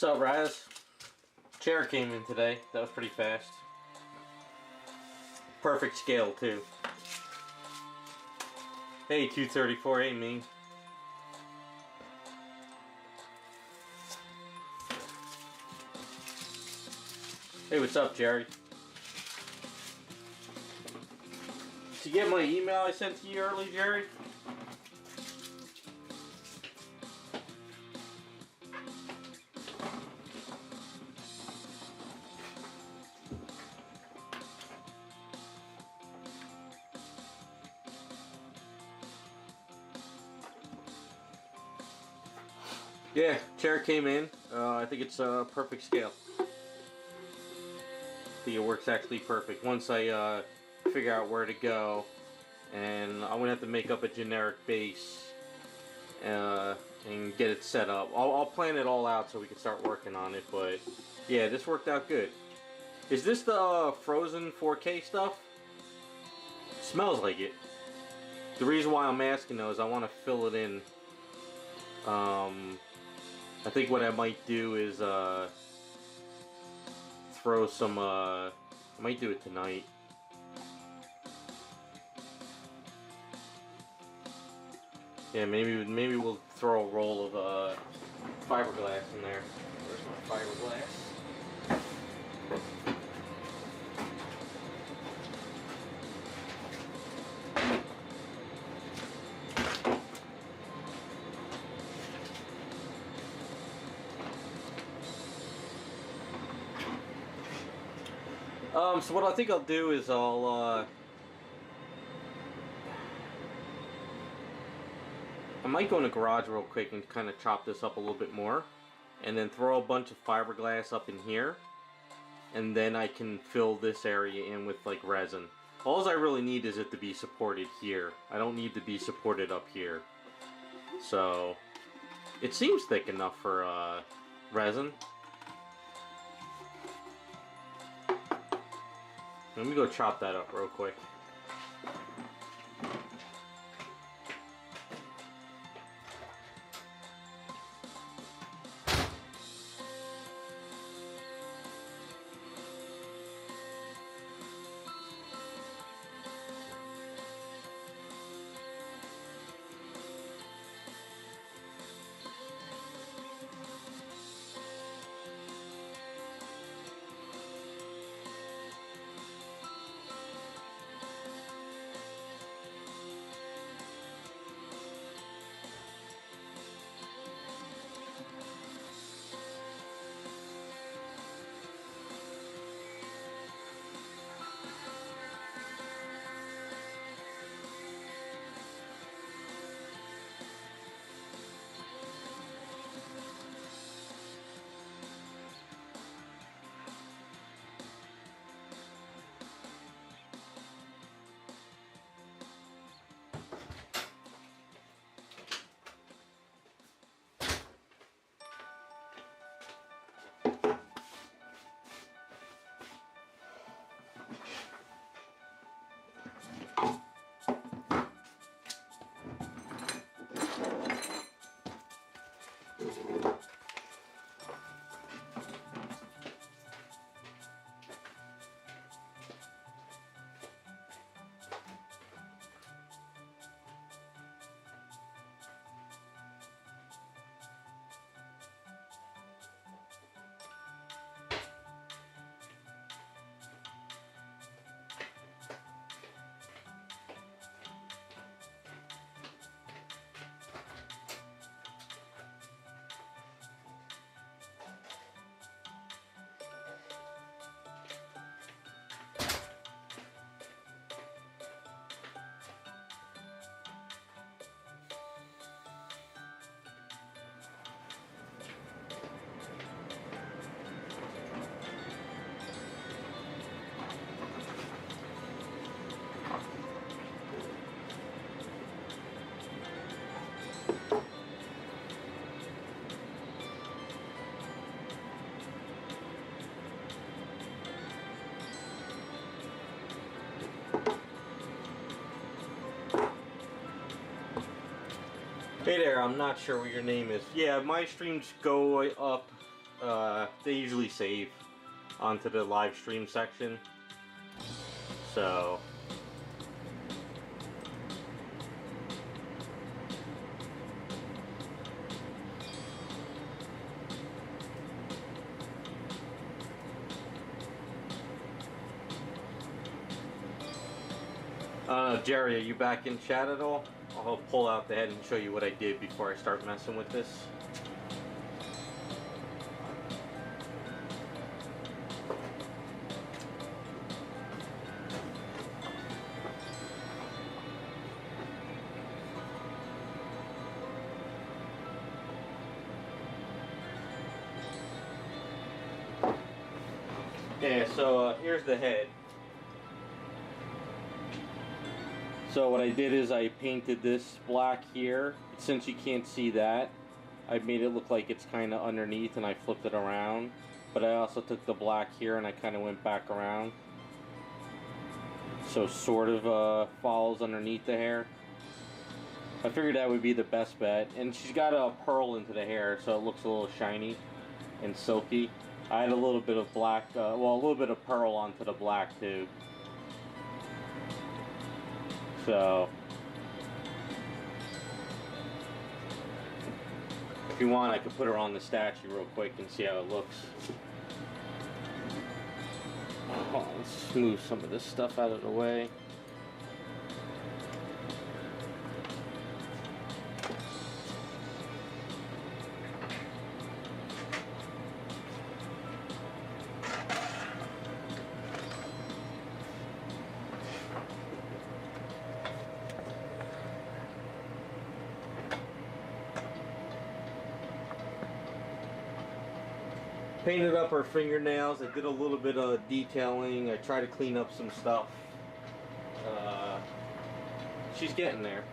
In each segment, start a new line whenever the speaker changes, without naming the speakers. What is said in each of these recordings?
What's up, Raz? Chair came in today. That was pretty fast. Perfect scale, too. Hey, 234, hey, me. Hey, what's up, Jerry? Did you get my email I sent to you early, Jerry? Yeah, chair came in. I think it's a perfect scale. I think it works actually perfect. Once I figure out where to go, and I'm gonna have to make up a generic base and get it set up. I'll plan it all out so we can start working on it. But yeah, this worked out good. Is this the frozen 4K stuff? Smells like it. The reason why I'm asking though is I want to fill it in. I think what I might do is throw some. I might do it tonight. Yeah, maybe we'll throw a roll of fiberglass in there. Where's my fiberglass? So what I think I'll do is I might go in the garage real quick and kind of chop this up a little bit more, and then throw a bunch of fiberglass up in here, and then I can fill this area in with like resin. All I really need is it to be supported here. I don't need to be supported up here. So it seems thick enough for resin. Let me go chop that up real quick. Hey there, I'm not sure what your name is. Yeah, my streams go up they usually save onto the live stream section. So Jerry, are you back in chat at all? I'll pull out the head and show you what I did before I start messing with this. Yeah, so here's the head. So what I did is I painted this black here. Since you can't see that, I made it look like it's kind of underneath and I flipped it around. But I also took the black here and I kind of went back around. So sort of follows underneath the hair. I figured that would be the best bet. And she's got a pearl into the hair so it looks a little shiny and silky. I had a little bit of black, well, a little bit of pearl onto the black too. So, if you want, I could put her on the statue real quick and see how it looks. Oh, let's move some of this stuff out of the way. Painted up her fingernails. I did a little bit of detailing. I tried to clean up some stuff. She's getting there.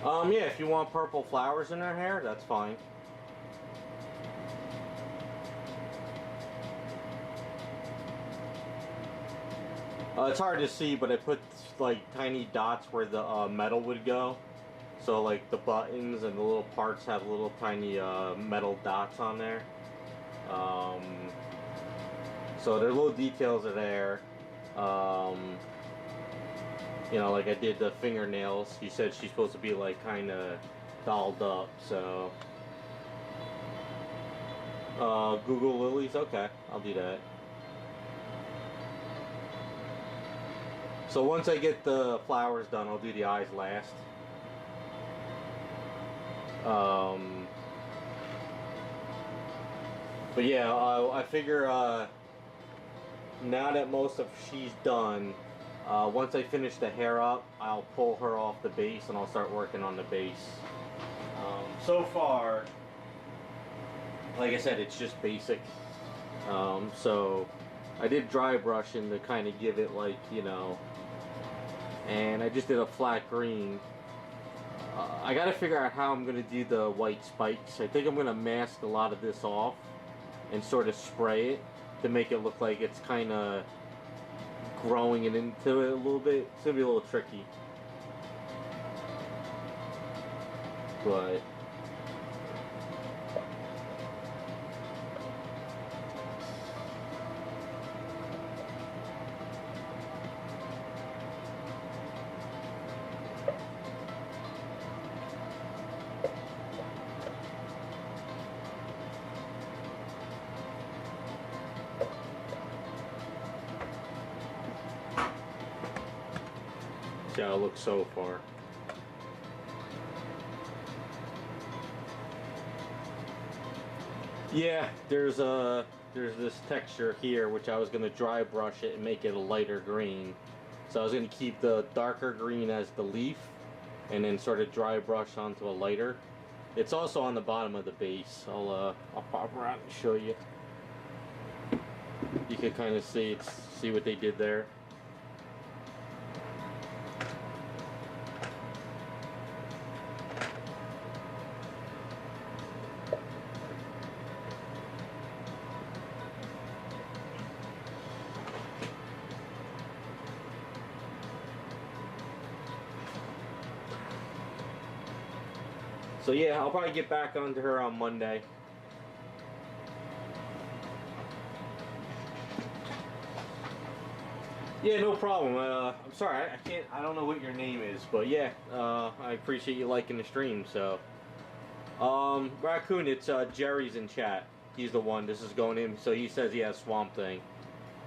Yeah, if you want purple flowers in her hair, that's fine. It's hard to see, but I put like tiny dots where the metal would go. So like the buttons and the little parts have little tiny metal dots on there. So their little details are there. You know, like I did the fingernails. You said she's supposed to be like kind of dolled up, so. Google lilies? Okay, I'll do that. So once I get the flowers done, I'll do the eyes last. But yeah, I figure now that most of she's done, once I finish the hair up, I'll pull her off the base and I'll start working on the base. So far, like I said, it's just basic. So I did dry brushing to kind of give it like, you know, and I just did a flat green. I gotta figure out how I'm gonna do the white spikes. I think I'm gonna mask a lot of this off and sort of spray it to make it look like it's kind of growing it into it a little bit. It's gonna be a little tricky, but see how it looks so far. Yeah, there's this texture here which I was gonna dry brush it and make it a lighter green. So I was gonna keep the darker green as the leaf and then sort of dry brush onto a lighter. It's also on the bottom of the base. I'll pop around and show you. You can kind of see what they did there. So yeah, I'll probably get back onto her on Monday. Yeah, no problem. I'm sorry, I can't. I don't know what your name is, but yeah, I appreciate you liking the stream. So, Raccoon, it's Jerry's in chat. He's the one. This is going in. So he says he has Swamp Thing.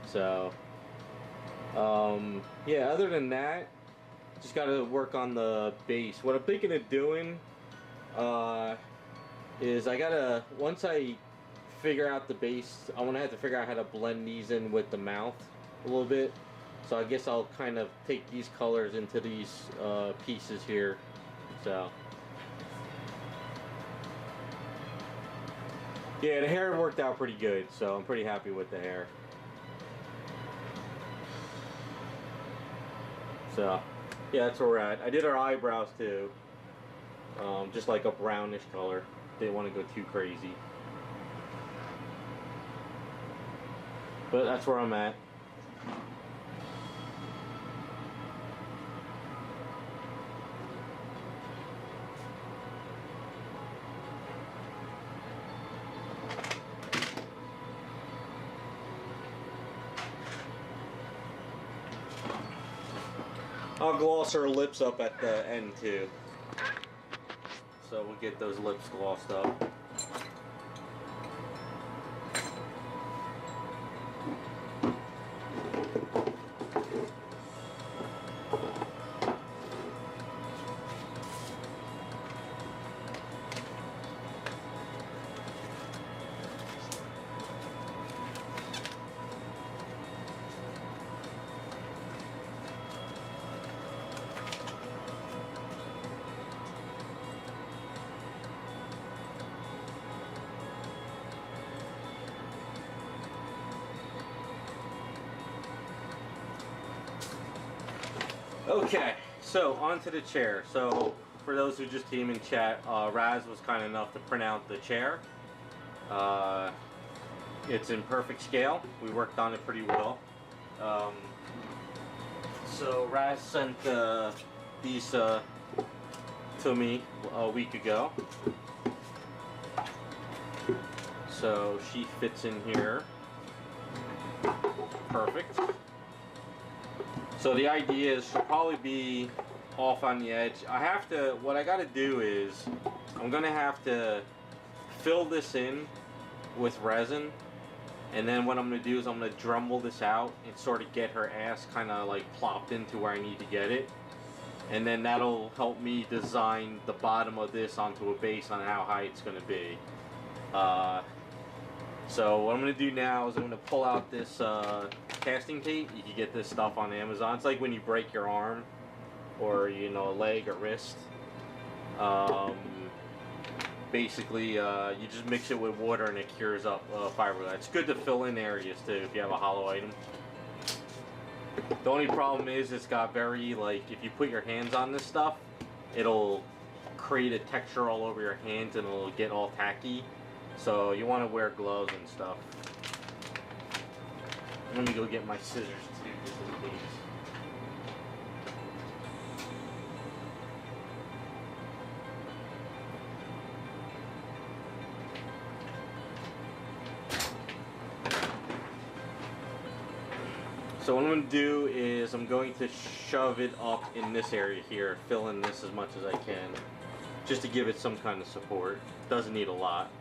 So, yeah. Other than that, just got to work on the base. What I'm thinking of doing, is I gotta once I figure out the base, I'm gonna have to figure out how to blend these in with the mouth a little bit. So I guess I'll kind of take these colors into these pieces here. So yeah, the hair worked out pretty good, so I'm pretty happy with the hair. So yeah, that's where we're at. I did our eyebrows too, just like a brownish color. Didn't want to go too crazy, but that's where I'm at. I'll gloss her lips up at the end too. So we'll get those lips glossed up. Okay, so onto the chair. So for those who just came in chat, Raz was kind enough to print out the chair. It's in perfect scale. We worked on it pretty well. So Raz sent these to me a week ago. So she fits in here. Perfect. So the idea is she'll probably be off on the edge. What I gotta do is, I'm gonna have to fill this in with resin, and then what I'm gonna do is I'm gonna Dremel this out and sort of get her ass kind of like plopped into where I need to get it. And then that'll help me design the bottom of this onto a base on how high it's gonna be. So what I'm going to do now is I'm going to pull out this casting tape. You can get this stuff on Amazon. It's like when you break your arm or, you know, a leg or wrist. Basically, you just mix it with water and it cures up fiberglass. It's good to fill in areas too if you have a hollow item. The only problem is it's got very, like, if you put your hands on this stuff, it'll create a texture all over your hands and it'll get all tacky. So you want to wear gloves and stuff. Let me go get my scissors too, just in case. So what I'm going to do is I'm going to shove it up in this area here, fill in this as much as I can, just to give it some kind of support. Doesn't need a lot.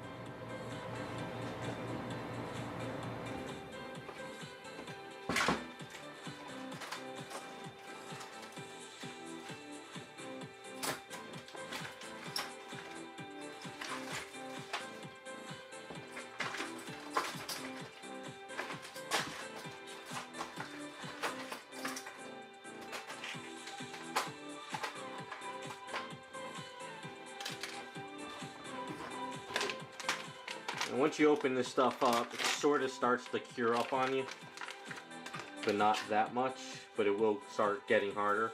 And once you open this stuff up, it sort of starts to cure up on you, but not that much, but it will start getting harder.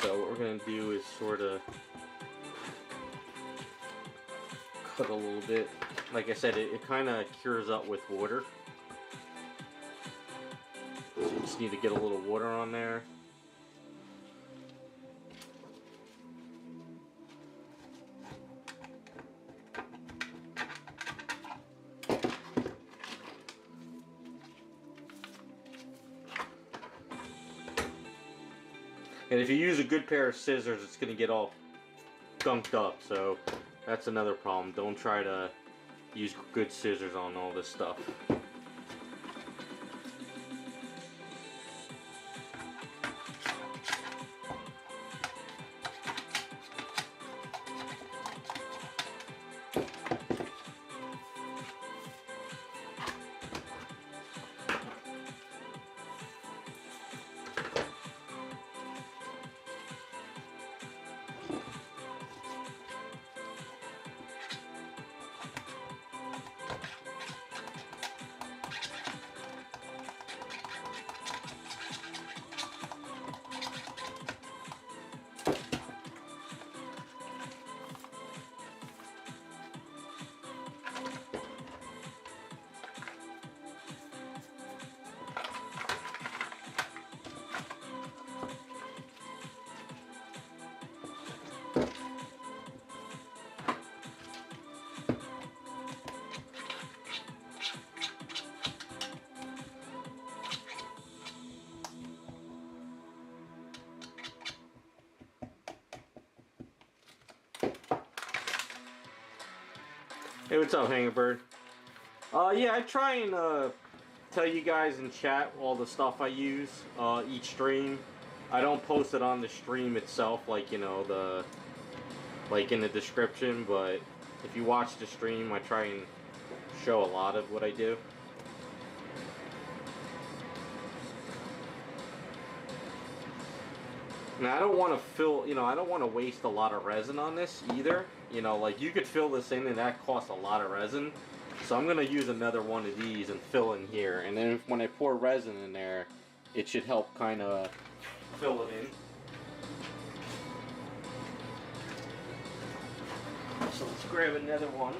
So what we're going to do is sort of cut a little bit. Like I said, it kind of cures up with water. So you just need to get a little water on there. And if you use a good pair of scissors, it's going to get all gunked up. So that's another problem. Don't try to use good scissors on all this stuff. Hey, what's up, Hangerbird? Yeah, I try and tell you guys in chat all the stuff I use each stream. I don't post it on the stream itself, like, you know, like in the description, but if you watch the stream, I try and show a lot of what I do. Now, I don't want to fill, you know, I don't want to waste a lot of resin on this either. You know, like, you could fill this in and that costs a lot of resin. So I'm going to use another one of these and fill in here. And then when I pour resin in there, it should help kind of fill it in. So let's grab another one.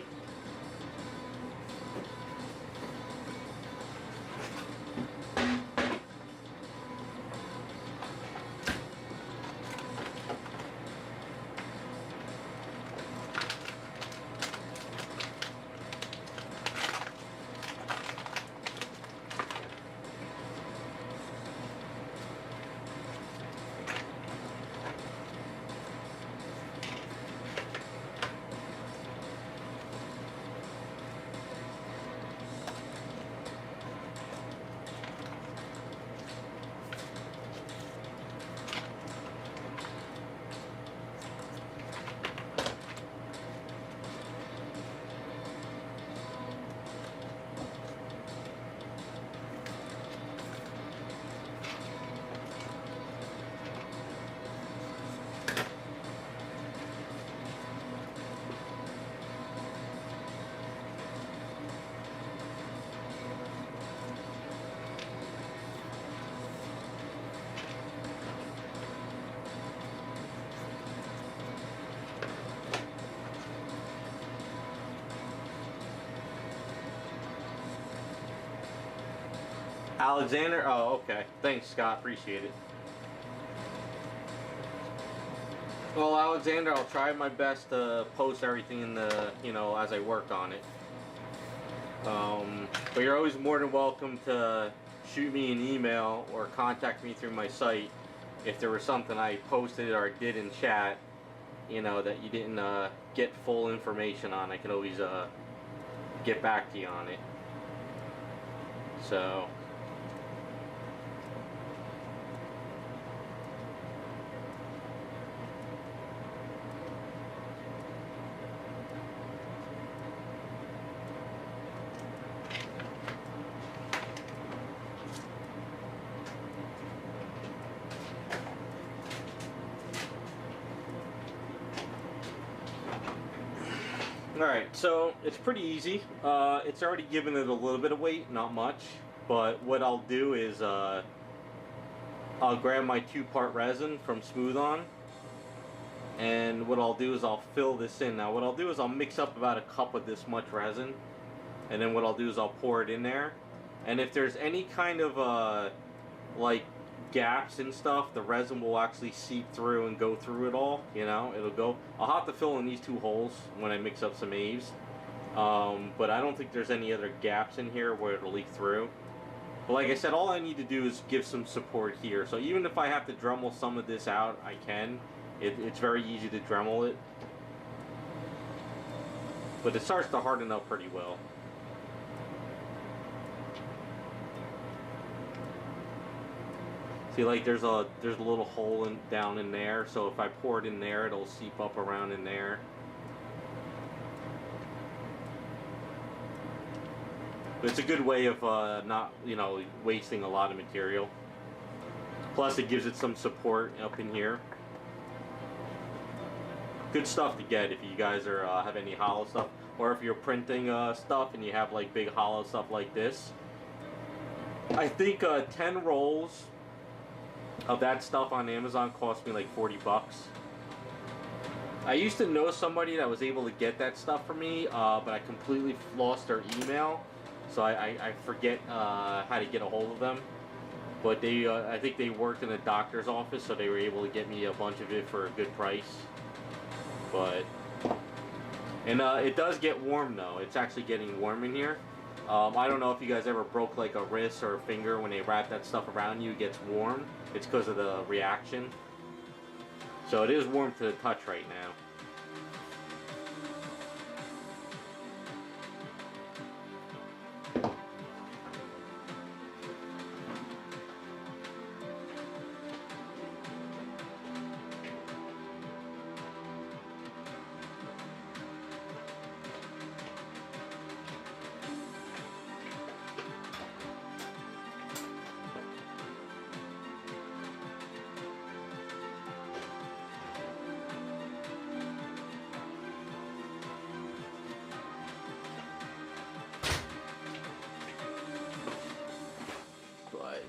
Alexander? Oh, okay. Thanks, Scott. Appreciate it. Well, Alexander, I'll try my best to post everything in the, you know, as I work on it. But you're always more than welcome to shoot me an email or contact me through my site if there was something I posted or did in chat, you know, that you didn't get full information on. I can always get back to you on it. So... Alright, so it's pretty easy. It's already given it a little bit of weight, not much. But what I'll do is I'll grab my 2-part resin from Smooth On. And what I'll do is I'll fill this in. Now what I'll do is I'll mix up about a cup of this much resin. And then what I'll do is I'll pour it in there. And if there's any kind of like gaps and stuff, the resin will actually seep through and go through it all, you know, it'll go. I'll have to fill in these 2 holes when I mix up some Aves, but I don't think there's any other gaps in here where it'll leak through. But like I said, all I need to do is give some support here. So even if I have to Dremel some of this out, I can. It's very easy to Dremel it. But it starts to harden up pretty well. See, like there's a little hole down in there, so if I pour it in there, it'll seep up around in there. But it's a good way of not, you know, wasting a lot of material. Plus, it gives it some support up in here. Good stuff to get if you guys are have any hollow stuff, or if you're printing stuff and you have like big hollow stuff like this. I think 10 rolls of that stuff on Amazon cost me like 40 bucks. I used to know somebody that was able to get that stuff for me, but I completely lost their email, so I forget how to get a hold of them. But they, I think they worked in a doctor's office, so they were able to get me a bunch of it for a good price. But, and it does get warm though. It's actually getting warm in here. I don't know if you guys ever broke like a wrist or a finger when they wrap that stuff around you, it gets warm. It's because of the reaction. So it is warm to the touch right now.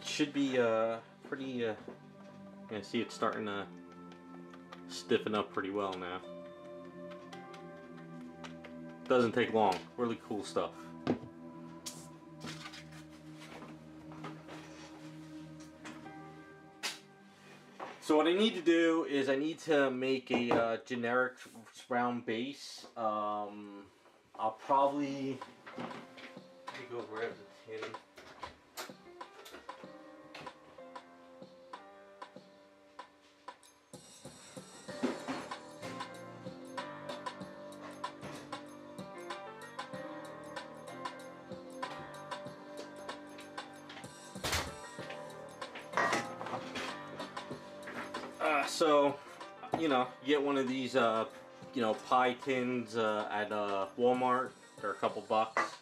Should be pretty yeah, see it's starting to stiffen up pretty well now. Doesn't take long. Really cool stuff. So what I need to do is I need to make a generic round base. I'll probably go grab the tin. So, you know, you get one of these, you know, pie tins at Walmart. They're a couple bucks.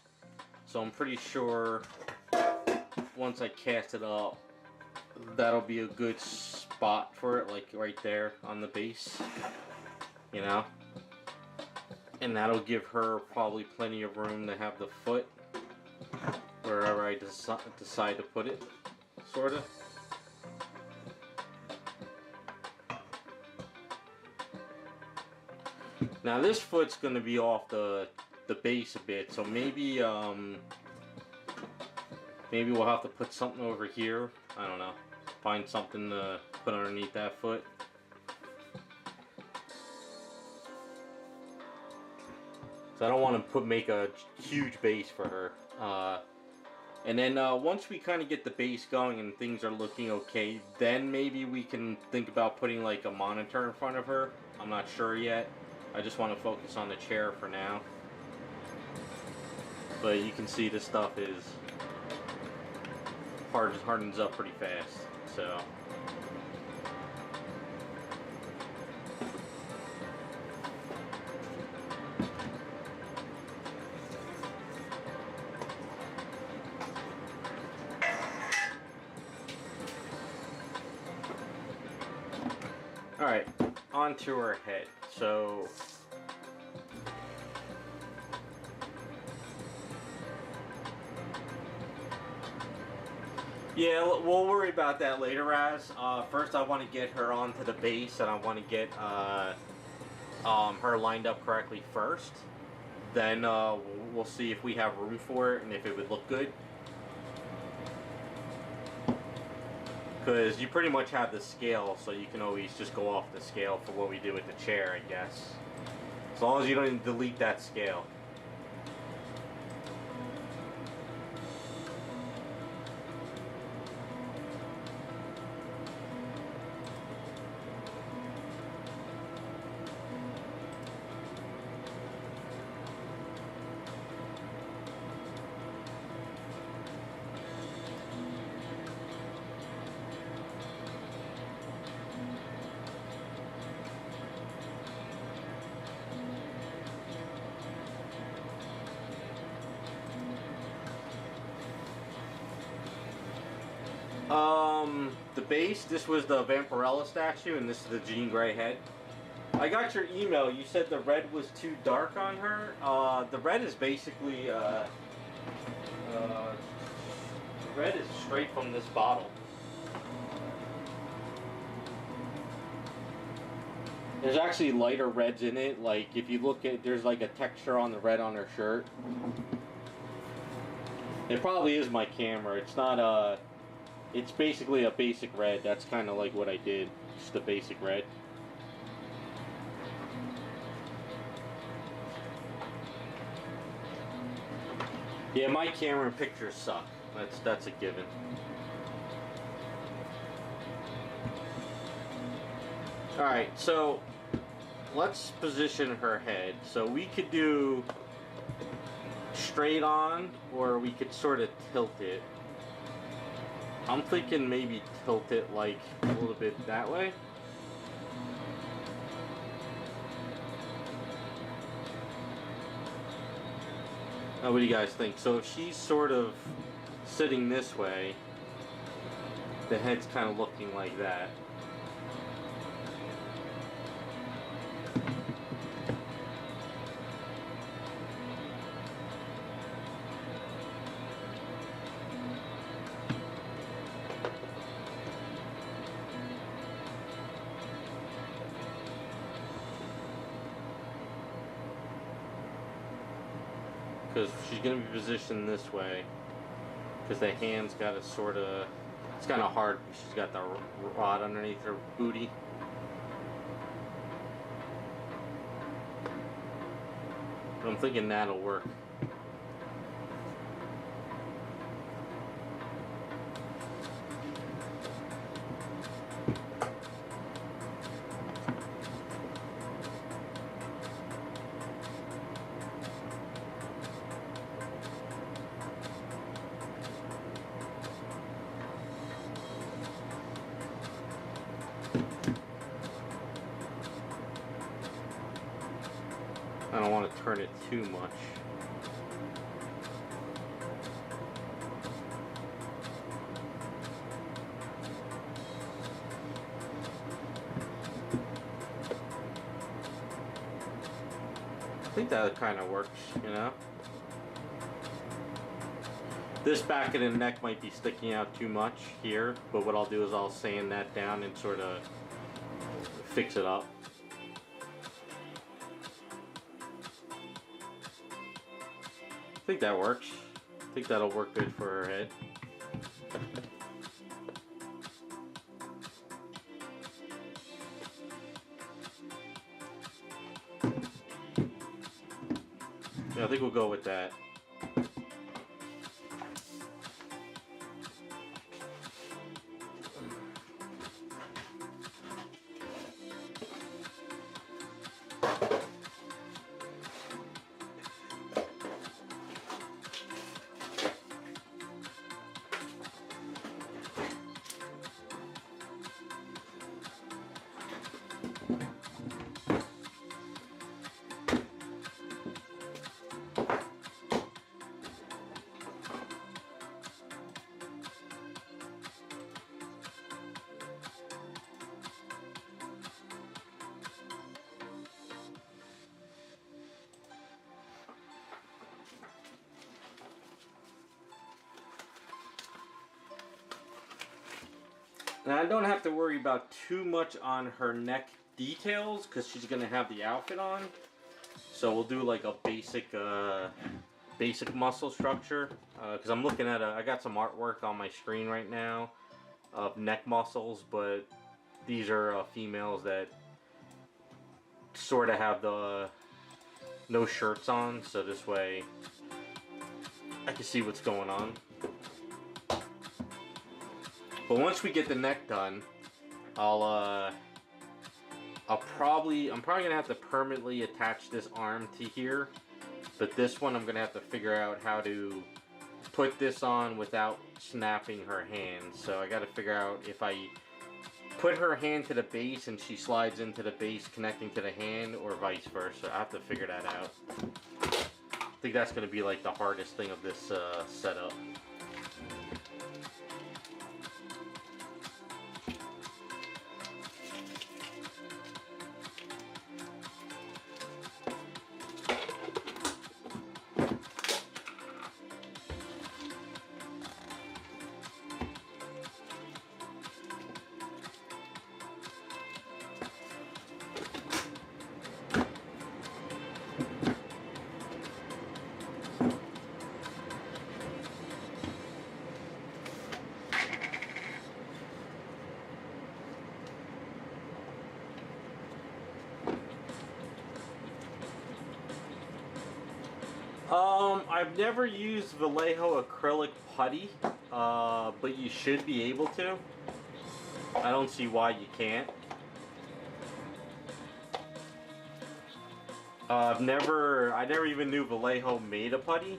So I'm pretty sure once I cast it up, that'll be a good spot for it, like right there on the base, you know. And that'll give her probably plenty of room to have the foot wherever I decide to put it, sort of. Now this foot's going to be off the base a bit, so maybe maybe we'll have to put something over here. I don't know. Find something to put underneath that foot. So I don't want to make a huge base for her. And then once we kind of get the base going and things are looking okay, then maybe we can think about putting like a monitor in front of her. I'm not sure yet. I just want to focus on the chair for now. But you can see this stuff is hardens up pretty fast. So alright, onto her head. So yeah, we'll worry about that later, Raz. First I want to get her onto the base, and I want to get her lined up correctly first. Then we'll see if we have room for it and if it would look good. Because you pretty much have the scale, so you can always just go off the scale for what we do with the chair, I guess. As long as you don't delete that scale. the base, this was the Vampirella statue, and this is the Jean Grey head. I got your email. You said the red was too dark on her. The red is basically, the red is straight from this bottle. There's actually lighter reds in it. Like, if you look at, there's like a texture on the red on her shirt. It probably is my camera. It's not it's basically a basic red. That's kind of like what I did. Just the basic red. Yeah, my camera and pictures suck. That's a given. Alright, so let's position her head. So we could do straight on, or we could sort of tilt it. I'm thinking maybe tilt it like a little bit that way. What do you guys think? So if she's sort of sitting this way, the head's kind of looking like that. Because she's going to be positioned this way, because the hand's got to sort of, it's kind of hard because she's got the rod underneath her booty. But I'm thinking that'll work. I don't want to turn it too much. I think that kind of works, you know? This back of the neck might be sticking out too much here, but what I'll do is I'll sand that down and sort of fix it up. I think that works. I think that'll work good for her head. Yeah, I think we'll go with that. Now I don't have to worry about too much on her neck details because she's gonna have the outfit on. So we'll do like a basic muscle structure because I'm looking at I got some artwork on my screen right now of neck muscles, but these are females that sort of have the no shirts on, so this way I can see what's going on. But once we get the neck done, I'm probably gonna have to permanently attach this arm to here. But this one I'm gonna have to figure out how to put this on without snapping her hand. So I gotta figure out if I put her hand to the base and she slides into the base connecting to the hand, or vice versa. I have to figure that out. I think that's gonna be like the hardest thing of this setup. I've never used Vallejo acrylic putty, but you should be able to. I don't see why you can't. I never even knew Vallejo made a putty,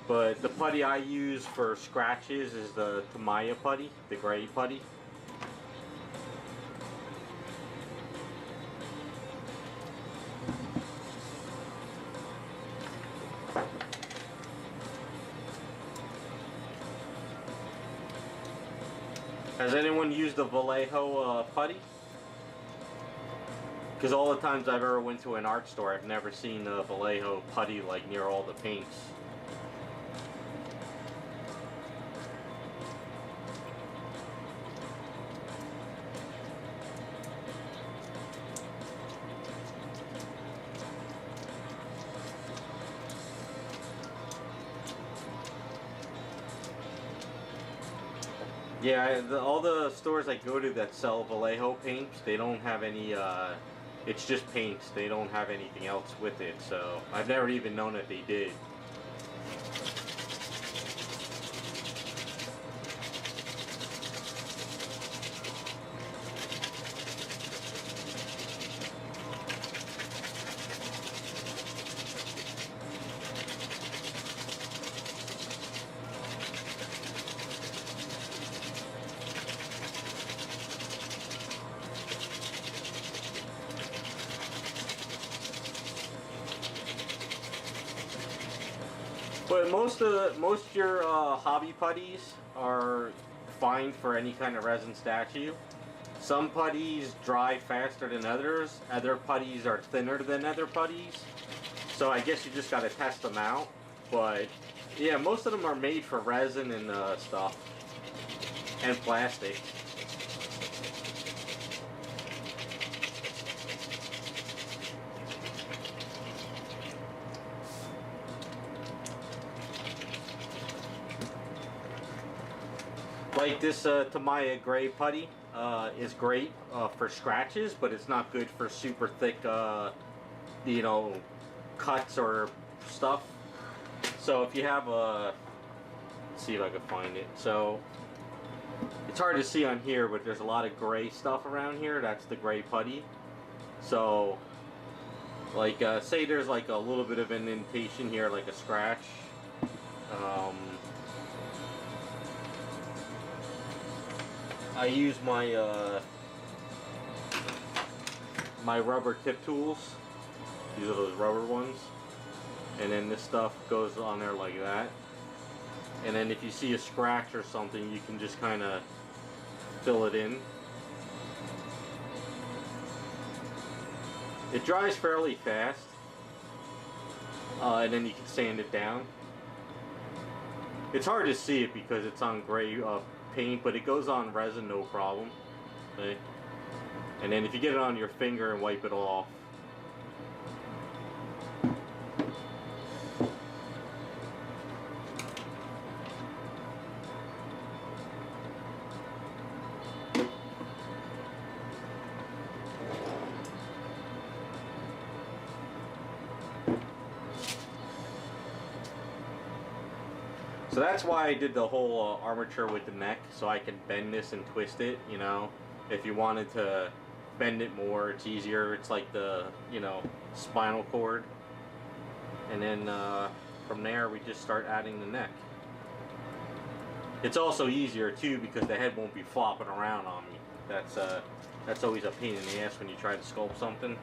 but the putty I use for scratches is the Tamiya putty, the gray putty. Has anyone used the Vallejo putty? Because all the times I've ever went to an art store, I've never seen a Vallejo putty like near all the paints. Yeah, all the stores I go to that sell Vallejo paints, they don't have any, it's just paints. They don't have anything else with it, so I've never even known that they did. But most of your hobby putties are fine for any kind of resin statue. Some putties dry faster than others. Other putties are thinner than other putties. So I guess you just gotta test them out. But yeah, most of them are made for resin and stuff, and plastic. Like this Tamiya gray putty is great for scratches, but it's not good for super thick, you know, cuts or stuff. So if you have a, let's see if I can find it. So it's hard to see on here, but there's a lot of gray stuff around here. That's the gray putty. So like say there's like a little bit of indentation here, like a scratch. I use my my rubber tip tools. These are those rubber ones, and then this stuff goes on there like that. And then if you see a scratch or something, you can just kind of fill it in. It dries fairly fast, and then you can sand it down. It's hard to see it because it's on gray paint, but it goes on resin no problem. Okay? And then if you get it on your finger and wipe it off. So that's why I did the whole armature with the neck, so I can bend this and twist it, you know. If you wanted to bend it more, it's easier. It's like the, you know, spinal cord. And then from there, we just start adding the neck. It's also easier too because the head won't be flopping around on me. That's always a pain in the ass when you try to sculpt something.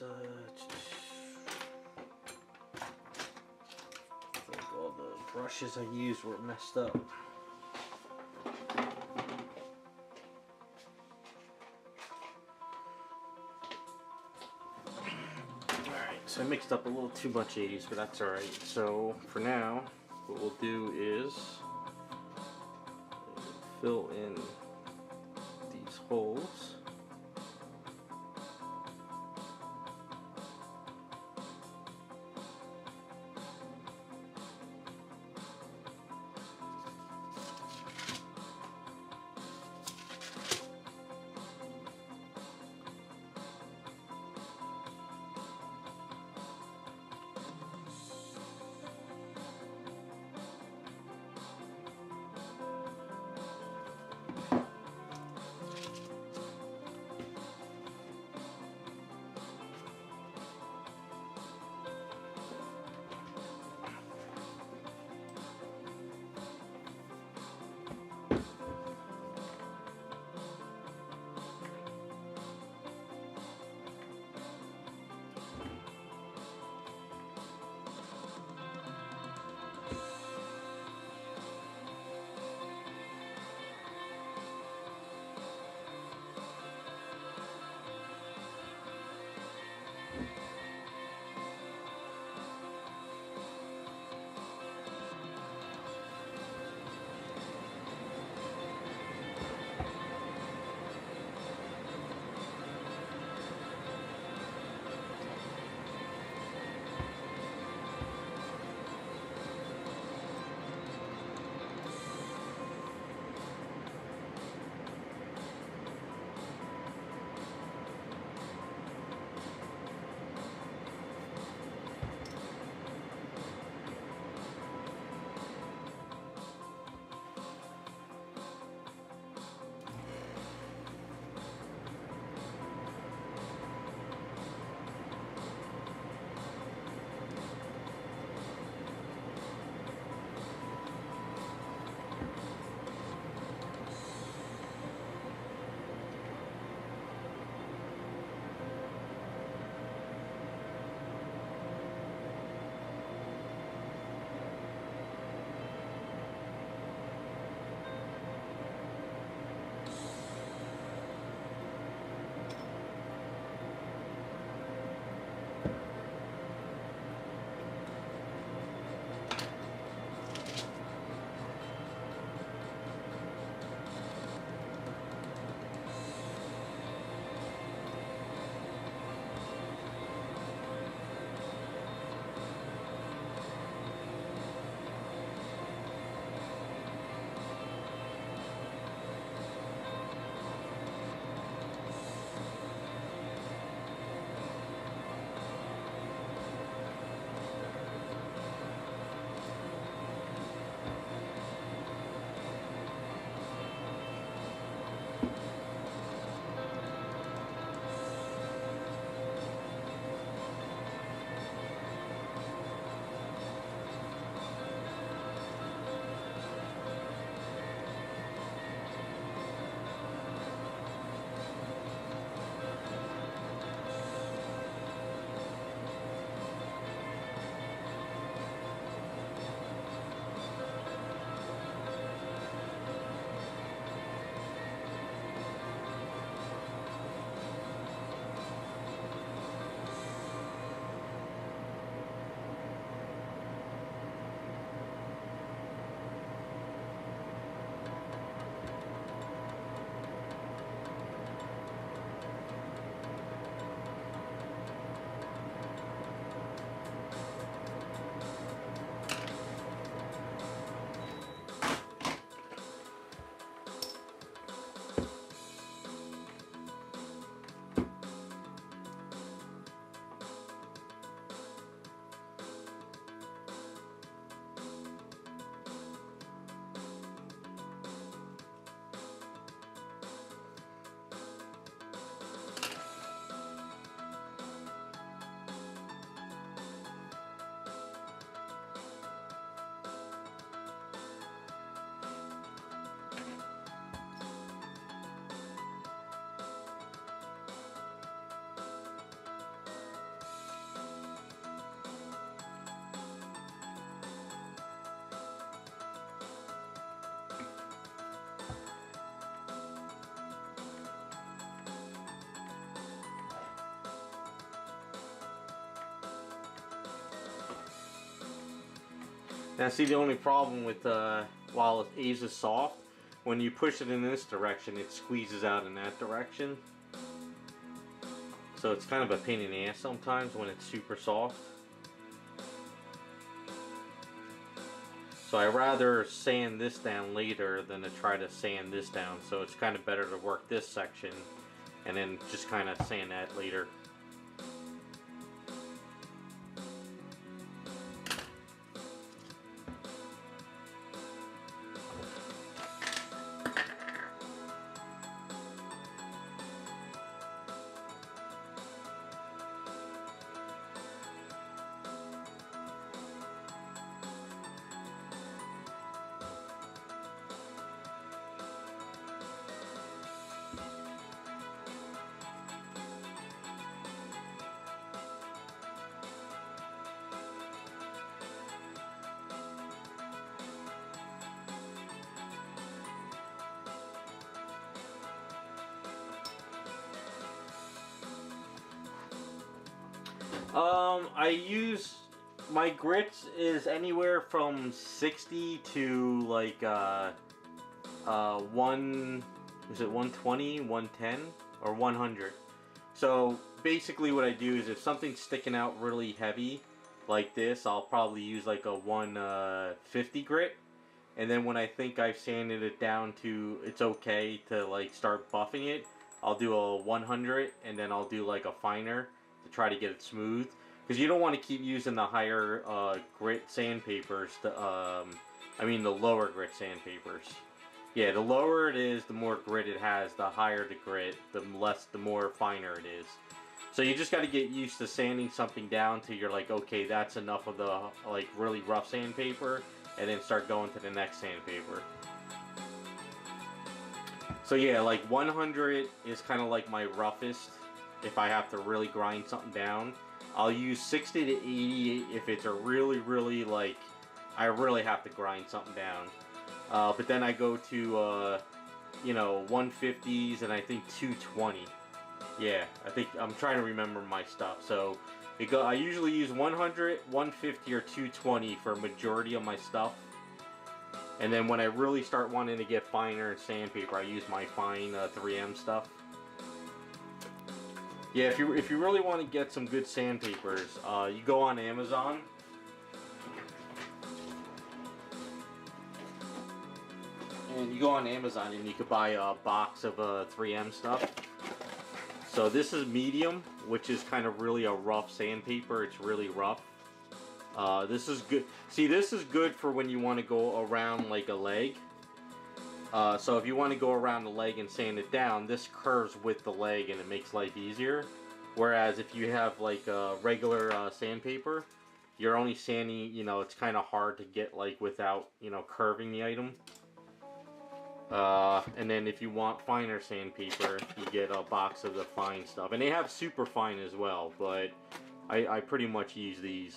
I think all the brushes I used were messed up. Alright, so I mixed up a little too much 80s, but that's alright. So for now, what we'll do is fill in these holes. Now see, the only problem with while A's is soft, when you push it in this direction, it squeezes out in that direction. So it's kind of a pain in the ass sometimes when it's super soft. So I rather sand this down later than to try to sand this down. So it's kind of better to work this section and then just kind of sand that later. I use, my grits is anywhere from 60 to like 120, 110, or 100. So basically what I do is if something's sticking out really heavy like this, I'll probably use like a 150 grit. And then when I think I've sanded it down to it's okay to like start buffing it, I'll do a 100 and then I'll do like a finer to try to get it smooth. Because you don't want to keep using the higher grit sandpapers, I mean the lower grit sandpapers. Yeah, the lower it is, the more grit it has, the higher the grit, the more finer it is. So you just got to get used to sanding something down till you're like, okay, that's enough of the like really rough sandpaper, and then start going to the next sandpaper. So yeah, like 100 is kind of like my roughest if I have to really grind something down. I'll use 60 to 80 if it's a really like, I really have to grind something down. But then I go to, you know, 150s and I think 220. Yeah, I think, I'm trying to remember my stuff. So I usually use 100, 150, or 220 for a majority of my stuff. And then when I really start wanting to get finer and sandpaper, I use my fine 3M stuff. Yeah, if you really want to get some good sandpapers, you go on Amazon. And you go on Amazon and you could buy a box of 3M stuff. So this is medium, which is kind of really a rough sandpaper. It's really rough. This is good. See, this is good for when you want to go around like a leg. So if you want to go around the leg and sand it down, this curves with the leg and it makes life easier. Whereas if you have like a regular sandpaper, you're only sanding, you know, it's kind of hard to get like without, you know, curving the item. And then if you want finer sandpaper, you get a box of the fine stuff. And they have super fine as well, but I pretty much use these.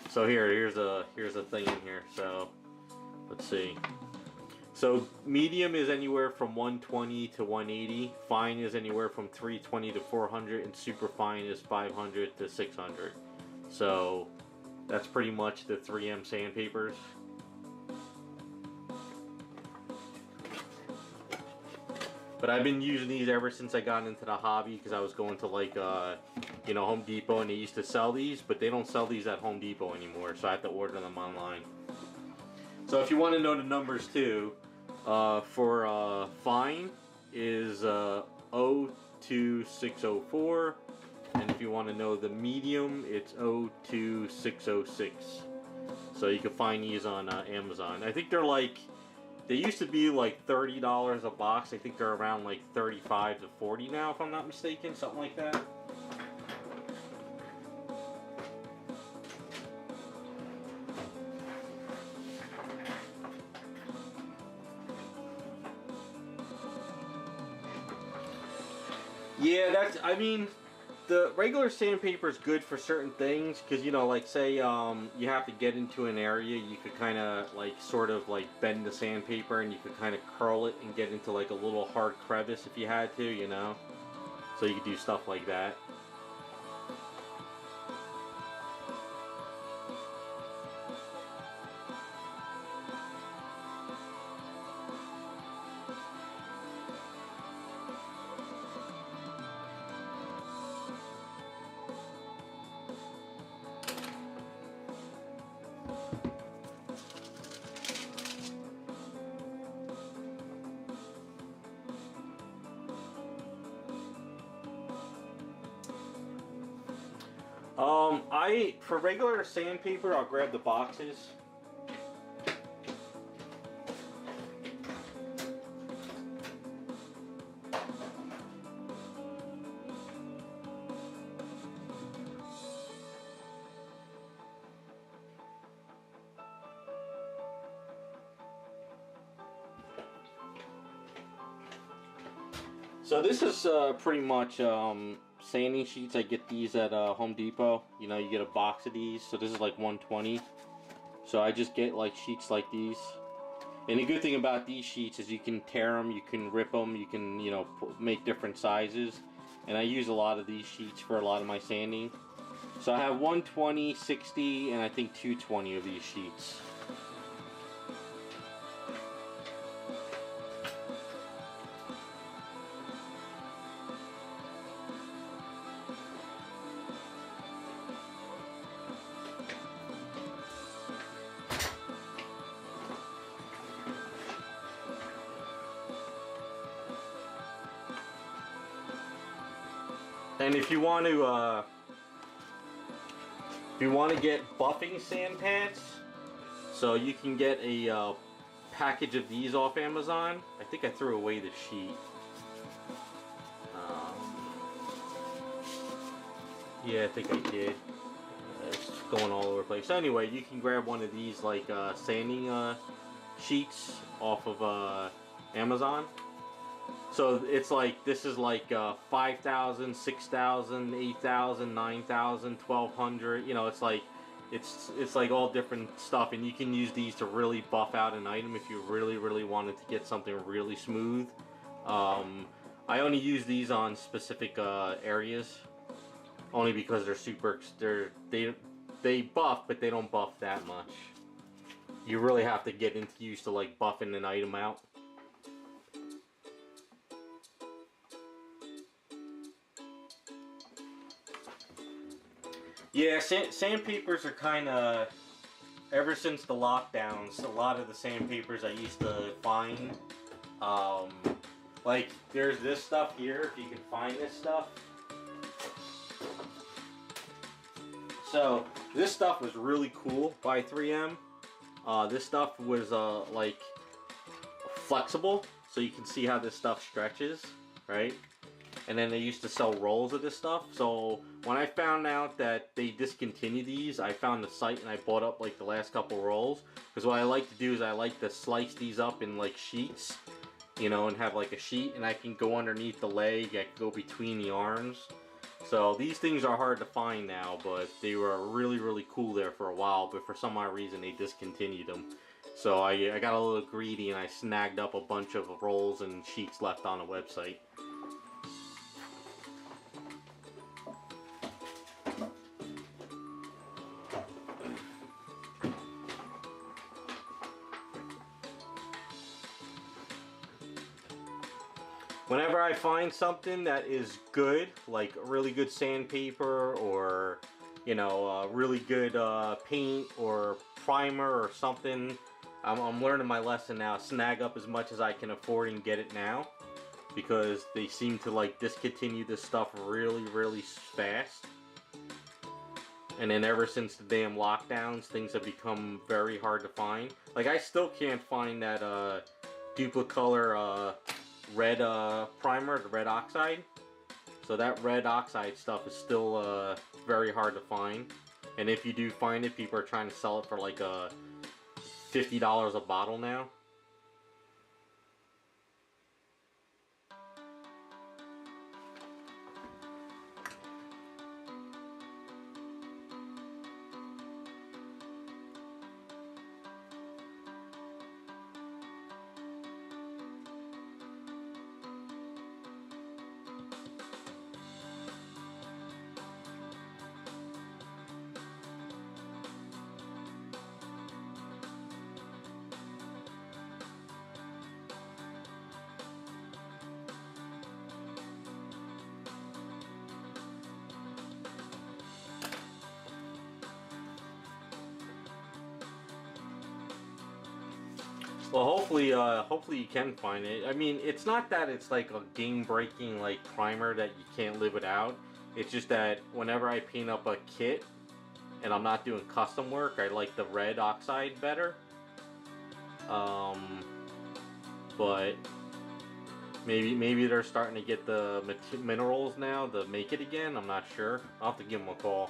So here's a thing in here. So let's see. So medium is anywhere from 120 to 180. Fine is anywhere from 320 to 400, and super fine is 500 to 600. So that's pretty much the 3M sandpapers. But I've been using these ever since I got into the hobby, because I was going to like you know, Home Depot, and they used to sell these, but they don't sell these at Home Depot anymore, so I have to order them online. So if you want to know the numbers too, for fine is 02604, and if you want to know the medium, it's 02606. So you can find these on Amazon. I think they're like, they used to be like $30 a box. I think they're around like 35 to 40 now, if I'm not mistaken, something like that. Yeah, I mean, the regular sandpaper is good for certain things, because, you know, like say you have to get into an area, you could kind of like sort of like bend the sandpaper and you could kind of curl it and get into like a little hard crevice if you had to, you know, so you could do stuff like that. For regular sandpaper, I'll grab the boxes. So this is pretty much sanding sheets. I get these at Home Depot. You know, you get a box of these. So this is like 120. So I just get like sheets like these. And the good thing about these sheets is you can tear them, you can rip them, you can, you know, make different sizes. And I use a lot of these sheets for a lot of my sanding. So I have 120, 60, and I think 220 of these sheets. And if you want to get buffing sand pads, so you can get a package of these off Amazon. I think I threw away the sheet. Yeah, I think I did. It's going all over the place. So anyway, you can grab one of these like sanding sheets off of Amazon. So it's like, this is like 5,000, 6,000, 8,000, 9,000, 1,200. You know, it's like all different stuff, and you can use these to really buff out an item if you really wanted to get something really smooth. I only use these on specific areas, only because they buff, but they don't buff that much. You really have to get used to like buffing an item out. Yeah, sandpapers are kind of, ever since the lockdowns, a lot of the sandpapers I used to find, like there's this stuff here, if you can find this stuff. So this stuff was really cool by 3M. This stuff was like flexible, so you can see how this stuff stretches, right? And then they used to sell rolls of this stuff. So when I found out that they discontinued these, I found the site and I bought up like the last couple rolls. Because what I like to do is I like to slice these up in like sheets, you know, and have like a sheet, and I can go underneath the leg, I can go between the arms. So these things are hard to find now, but they were really cool there for a while, but for some odd reason they discontinued them. So I got a little greedy and I snagged up a bunch of rolls and sheets left on the website. Whenever I find something that is good, like really good sandpaper, or, you know, really good paint or primer or something, I'm learning my lesson now. Snag up as much as I can afford and get it now, because they seem to like discontinue this stuff really fast. And then ever since the damn lockdowns, things have become very hard to find. Like, I still can't find that Duplicolor red primer, the red oxide. So that red oxide stuff is still very hard to find. And if you do find it, people are trying to sell it for like $50 a bottle now. Well, hopefully you can find it. I mean, it's not that it's like a game-breaking like primer that you can't live without. It's just that whenever I paint up a kit and I'm not doing custom work, I like the red oxide better. But maybe they're starting to get the minerals now to make it again. I'm not sure. I'll have to give them a call.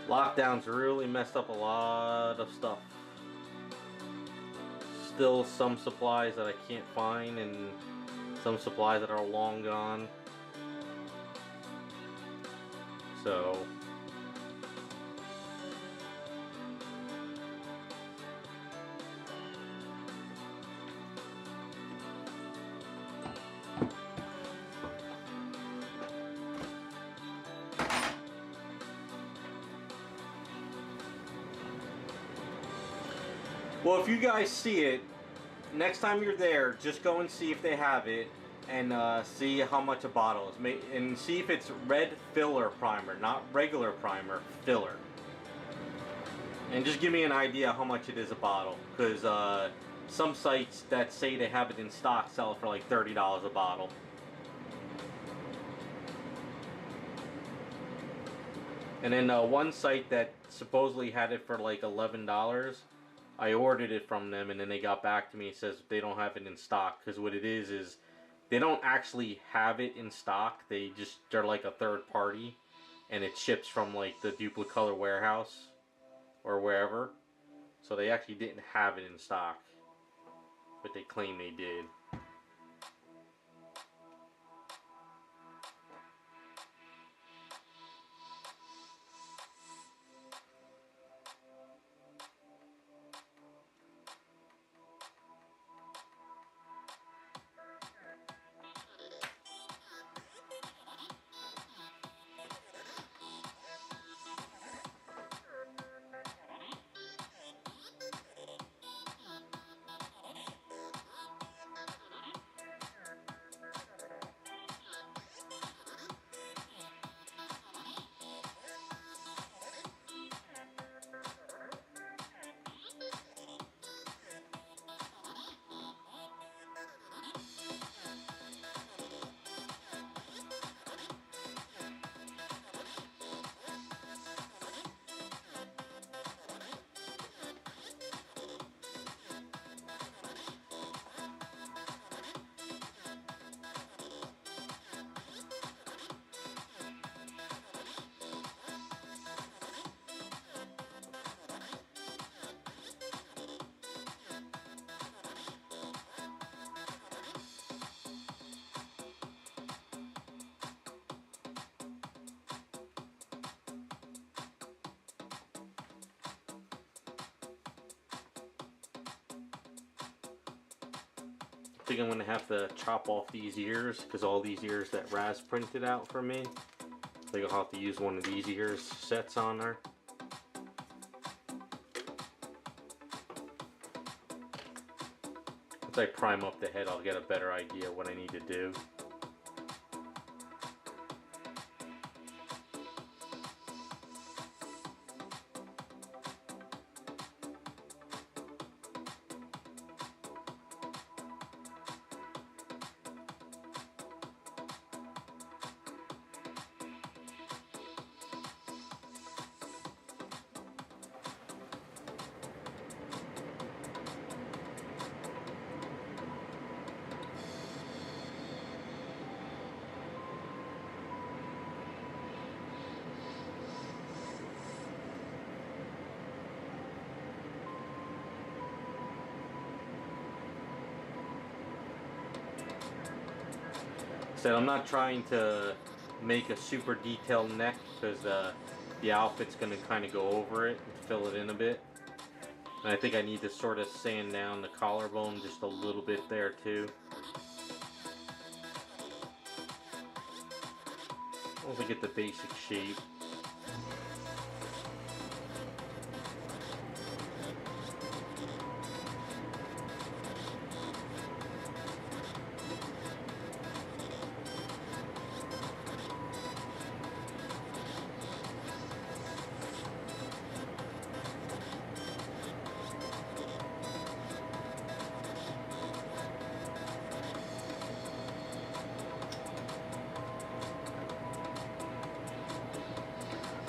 Lockdowns really messed up a lot of stuff. Still some supplies that I can't find, and some supplies that are long gone. So well, if you guys see it, next time you're there, just go and see if they have it, and see how much a bottle is. And see if it's red filler primer, not regular primer, filler. And just give me an idea how much it is a bottle, because some sites that say they have it in stock sell it for like $30 a bottle. And then one site that supposedly had it for like $11, I ordered it from them, and then they got back to me and says they don't have it in stock, because what it is they don't actually have it in stock. They're like a third party, and it ships from like the Duplicolor warehouse or wherever. So they actually didn't have it in stock, but they claim they did. I think I'm going to have to chop off these ears, because all these ears that Raz printed out for me, I think I'll have to use one of these ears sets on her. Once I prime up the head, I'll get a better idea what I need to do. Said I'm not trying to make a super detailed neck because the outfit's going to kind of go over it and fill it in a bit. And I think I need to sort of sand down the collarbone just a little bit there too. Once I get the basic shape.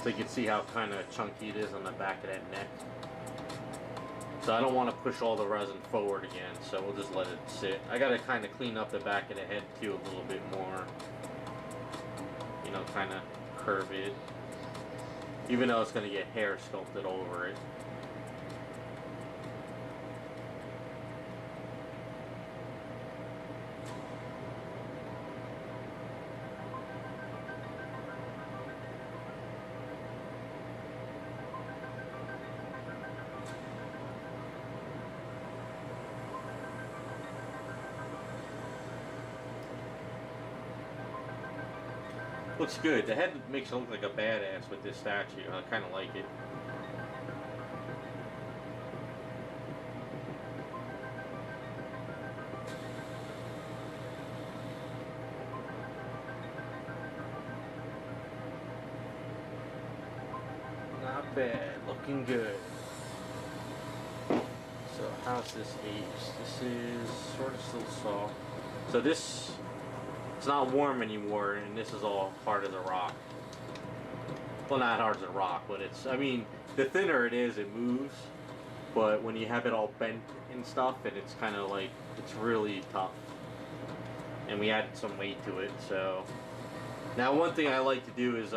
So you can see how kind of chunky it is on the back of that neck. So I don't want to push all the resin forward again, so we'll just let it sit. I got to kind of clean up the back of the head too a little bit more. You know, kind of curve it. Even though it's going to get hair sculpted over it. Looks good. The head makes it look like a badass with this statue. I kind of like it. Not bad. Looking good. So how's this aged? This is sort of still soft. So this... it's not warm anymore, and this is all hard as a rock. Well, not hard as a rock, but it's, I mean, the thinner it is, it moves. But when you have it all bent and stuff, and it's kind of like, it's really tough. And we added some weight to it, so. Now, one thing I like to do is,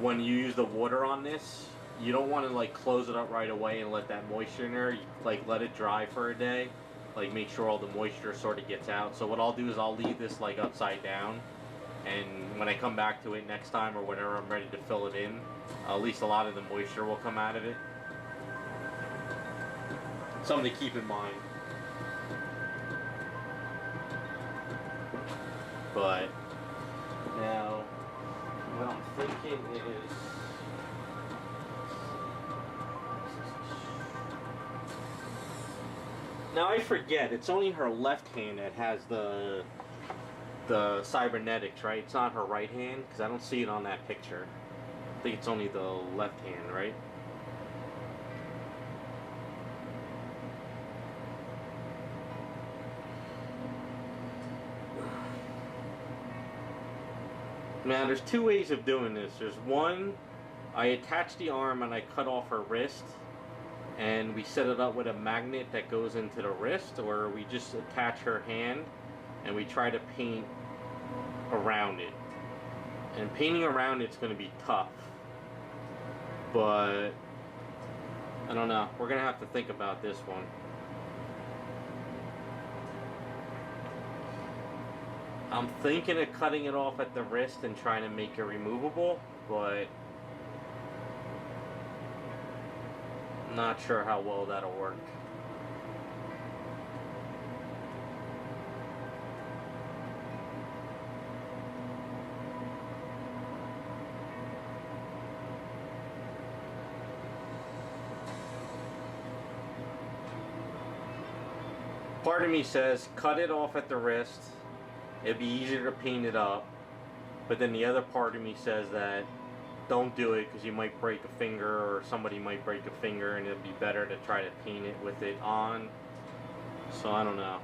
when you use the water on this, you don't want to, like, close it up right away and let that moisture in there. You, like, let it dry for a day. Like, make sure all the moisture sort of gets out. So what I'll do is I'll leave this like upside down, and when I come back to it next time or whenever I'm ready to fill it in, at least a lot of the moisture will come out of it. Something to keep in mind. But now what I'm thinking is, now I forget, it's only her left hand that has the cybernetics, right? It's not her right hand, because I don't see it on that picture. I think it's only the left hand, right? Now there's two ways of doing this. There's one, I attach the arm and I cut off her wrist, and we set it up with a magnet that goes into the wrist, or we just attach her hand and we try to paint around it. And painting around it's going to be tough, but I don't know, we're going to have to think about this one. I'm thinking of cutting it off at the wrist and trying to make it removable, but not sure how well that'll work. Part of me says cut it off at the wrist. It'd be easier to paint it up. But then the other part of me says that don't do it because you might break a finger, or somebody might break a finger, and it'd be better to try to paint it with it on. So I don't know.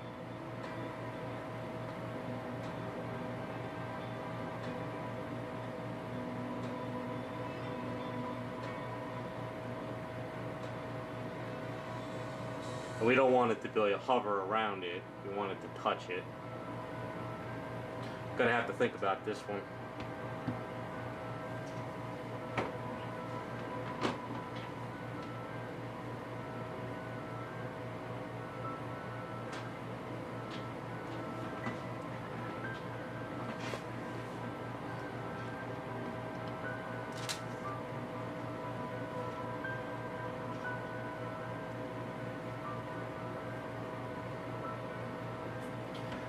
We don't want it to be a hover around it. We want it to touch it. Gonna have to think about this one.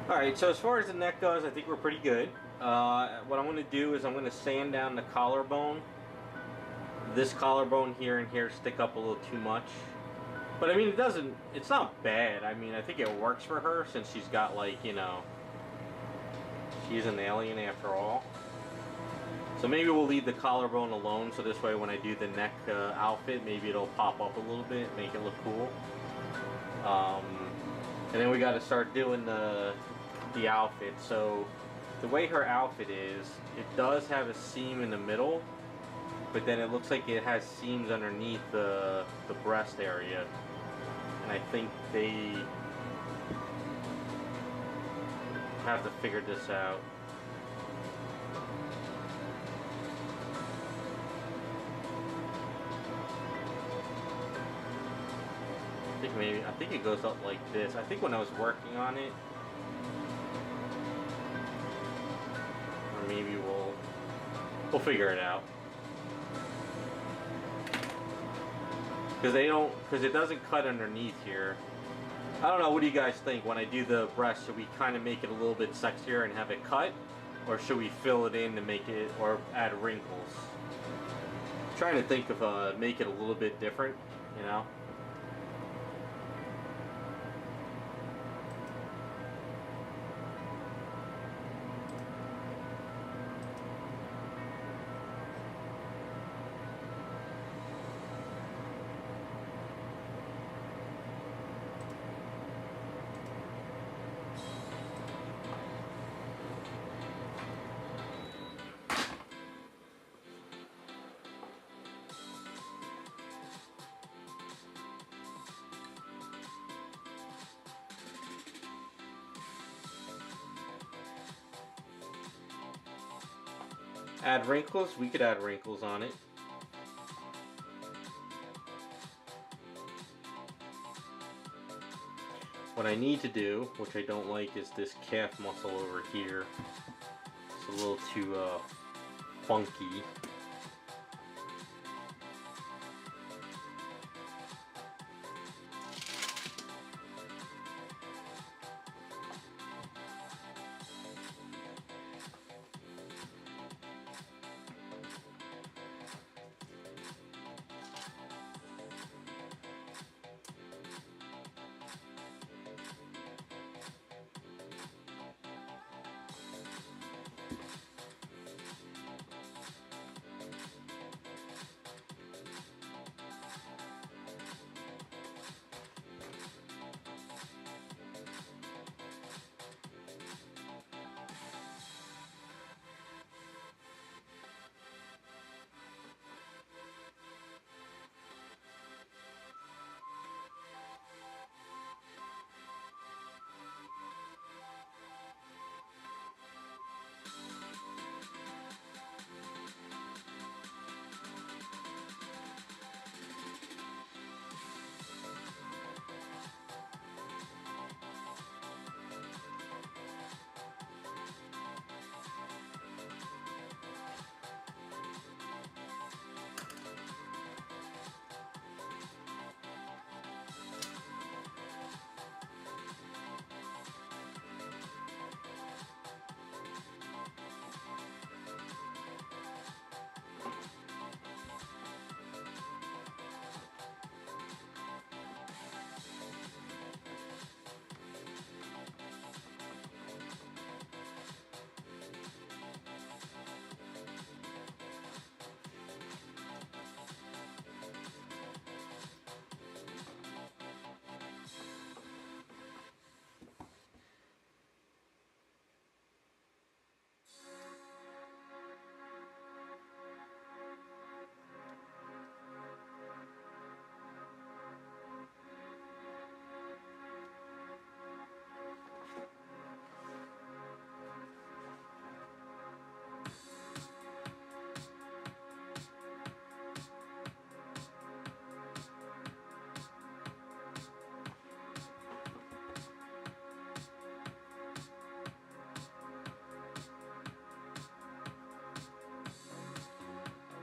Alright, so as far as the neck goes, I think we're pretty good. What I'm going to do is I'm going to sand down the collarbone. This collarbone here and here stick up a little too much. But I mean, it's not bad. I mean, I think it works for her since she's got, like, you know, she's an alien after all. So maybe we'll leave the collarbone alone, so this way when I do the neck outfit, maybe it'll pop up a little bit, make it look cool. And then we got to start doing the outfit. So the way her outfit is, it does have a seam in the middle, but then it looks like it has seams underneath the breast area. And I think they have to figure this out. I think it goes up like this. I think when I was working on it, or maybe we'll figure it out. Because it doesn't cut underneath here. I don't know, what do you guys think? When I do the breast, should we kind of make it a little bit sexier and have it cut? Or should we fill it in to make it, or add wrinkles? I'm trying to think of make it a little bit different, you know? Add wrinkles? We could add wrinkles on it. What I need to do, which I don't like, is this calf muscle over here. It's a little too funky.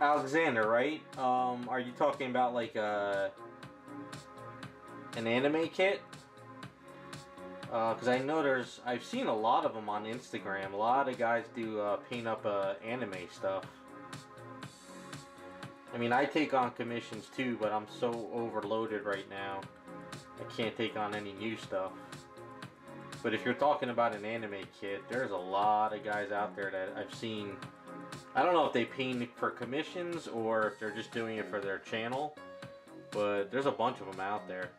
Alexander, right? Are you talking about like an anime kit? Because I know I've seen a lot of them on Instagram. A lot of guys do paint up anime stuff. I mean, I take on commissions too, but I'm so overloaded right now. I can't take on any new stuff. But if you're talking about an anime kit, there's a lot of guys out there that I've seen. I don't know if they paint for commissions or if they're just doing it for their channel, but there's a bunch of them out there.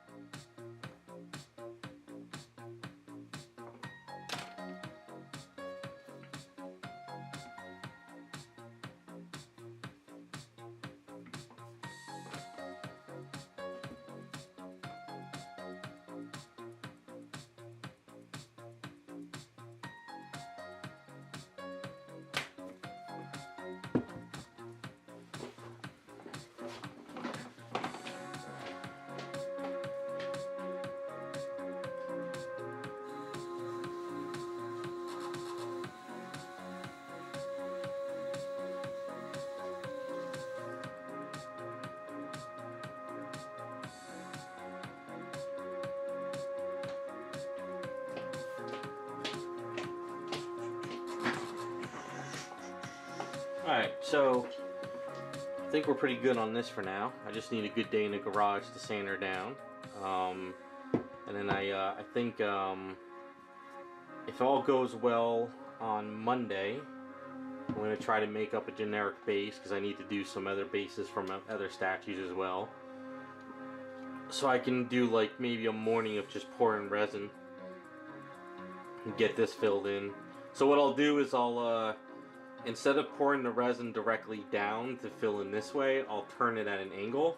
Alright, so I think we're pretty good on this for now. I just need a good day in the garage to sand her down. And then I think if all goes well on Monday, I'm going to try to make up a generic base because I need to do some other bases from other statues as well. So I can do like maybe a morning of just pouring resin and get this filled in. So what I'll do is I'll instead of pouring the resin directly down to fill in this way, I'll turn it at an angle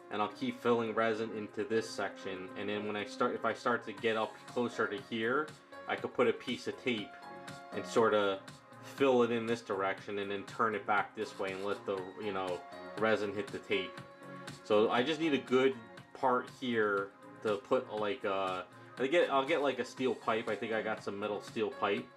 and I'll keep filling resin into this section, and then when if I start to get up closer to here, I could put a piece of tape and sort of fill it in this direction and then turn it back this way and let the resin hit the tape. So I just need a good part here to put like I'll get like a steel pipe. I think I got some metal steel pipe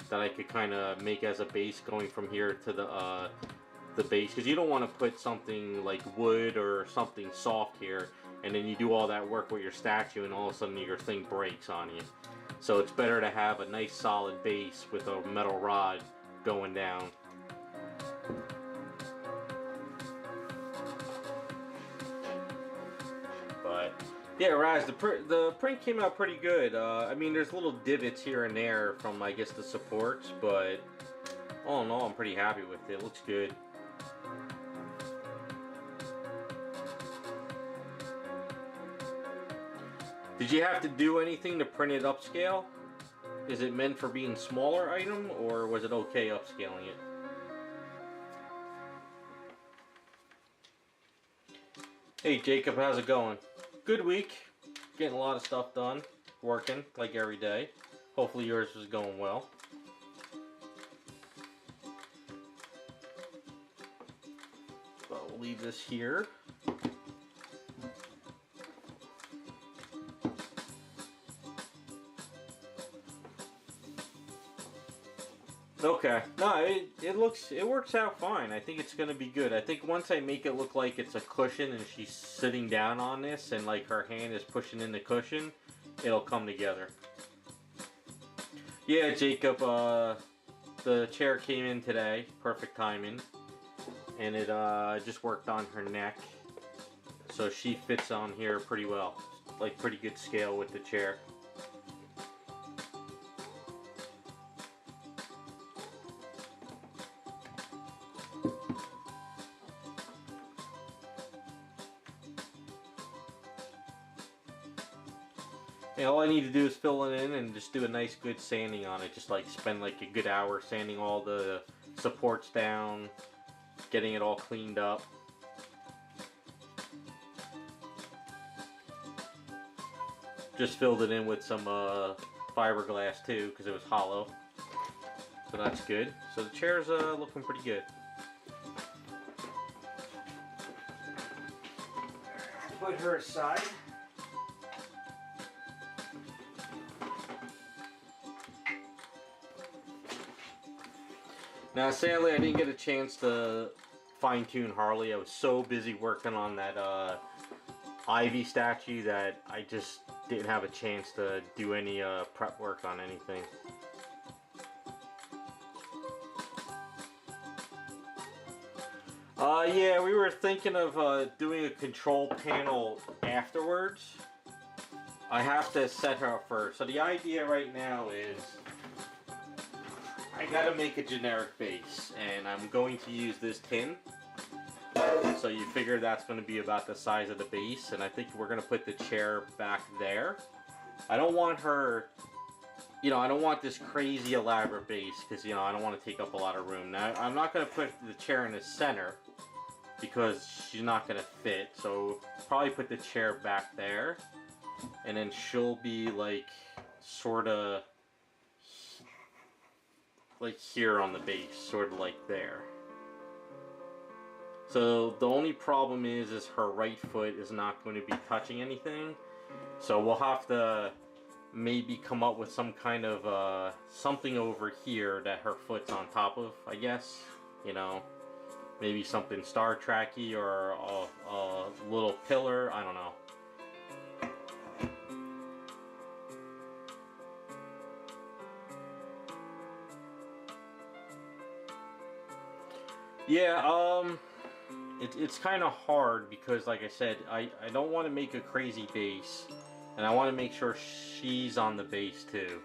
that I could kind of make as a base going from here to the base, because you don't want to put something like wood or something soft here and then you do all that work with your statue and all of a sudden your thing breaks on you. So it's better to have a nice solid base with a metal rod going down. But yeah, Raz, the print came out pretty good. I mean, there's little divots here and there from, I guess, the supports, but all in all, I'm pretty happy with it. It looks good. Did you have to do anything to print it upscale? Is it meant for being smaller item, or was it okay upscaling it? Hey Jacob, how's it going? Good week. Getting a lot of stuff done. Working like every day. Hopefully yours is going well. But we'll leave this here. Okay, no, it works out fine. I think it's gonna be good. I think once I make it look like it's a cushion and she's sitting down on this and like her hand is pushing in the cushion, it'll come together. Yeah, Jacob, the chair came in today, perfect timing, and it just worked on her neck, so she fits on here pretty well, like pretty good scale with the chair. And all I need to do is fill it in and just do a nice good sanding on it. Just like spend like a good hour sanding all the supports down, getting it all cleaned up. Just filled it in with some fiberglass too because it was hollow. So that's good. So the chair's looking pretty good. Put her aside. Now, sadly, I didn't get a chance to fine-tune Harley. I was so busy working on that Ivy statue that I just didn't have a chance to do any prep work on anything. Yeah, we were thinking of doing a control panel afterwards. I have to set her up first. So the idea right now is I gotta make a generic base, and I'm going to use this tin. So you figure that's going to be about the size of the base, and I think we're going to put the chair back there. I don't want her, you know, I don't want this crazy elaborate base because, you know, I don't want to take up a lot of room. Now, I'm not going to put the chair in the center because she's not going to fit, so probably put the chair back there, and then she'll be like sort of like here on the base, sort of like there. So the only problem is her right foot is not going to be touching anything. So we'll have to maybe come up with some kind of something over here that her foot's on top of, I guess. You know, maybe something Star Trek-y or a little pillar, I don't know. Yeah, it's kind of hard because, like I said, I don't want to make a crazy base, and I want to make sure she's on the base too.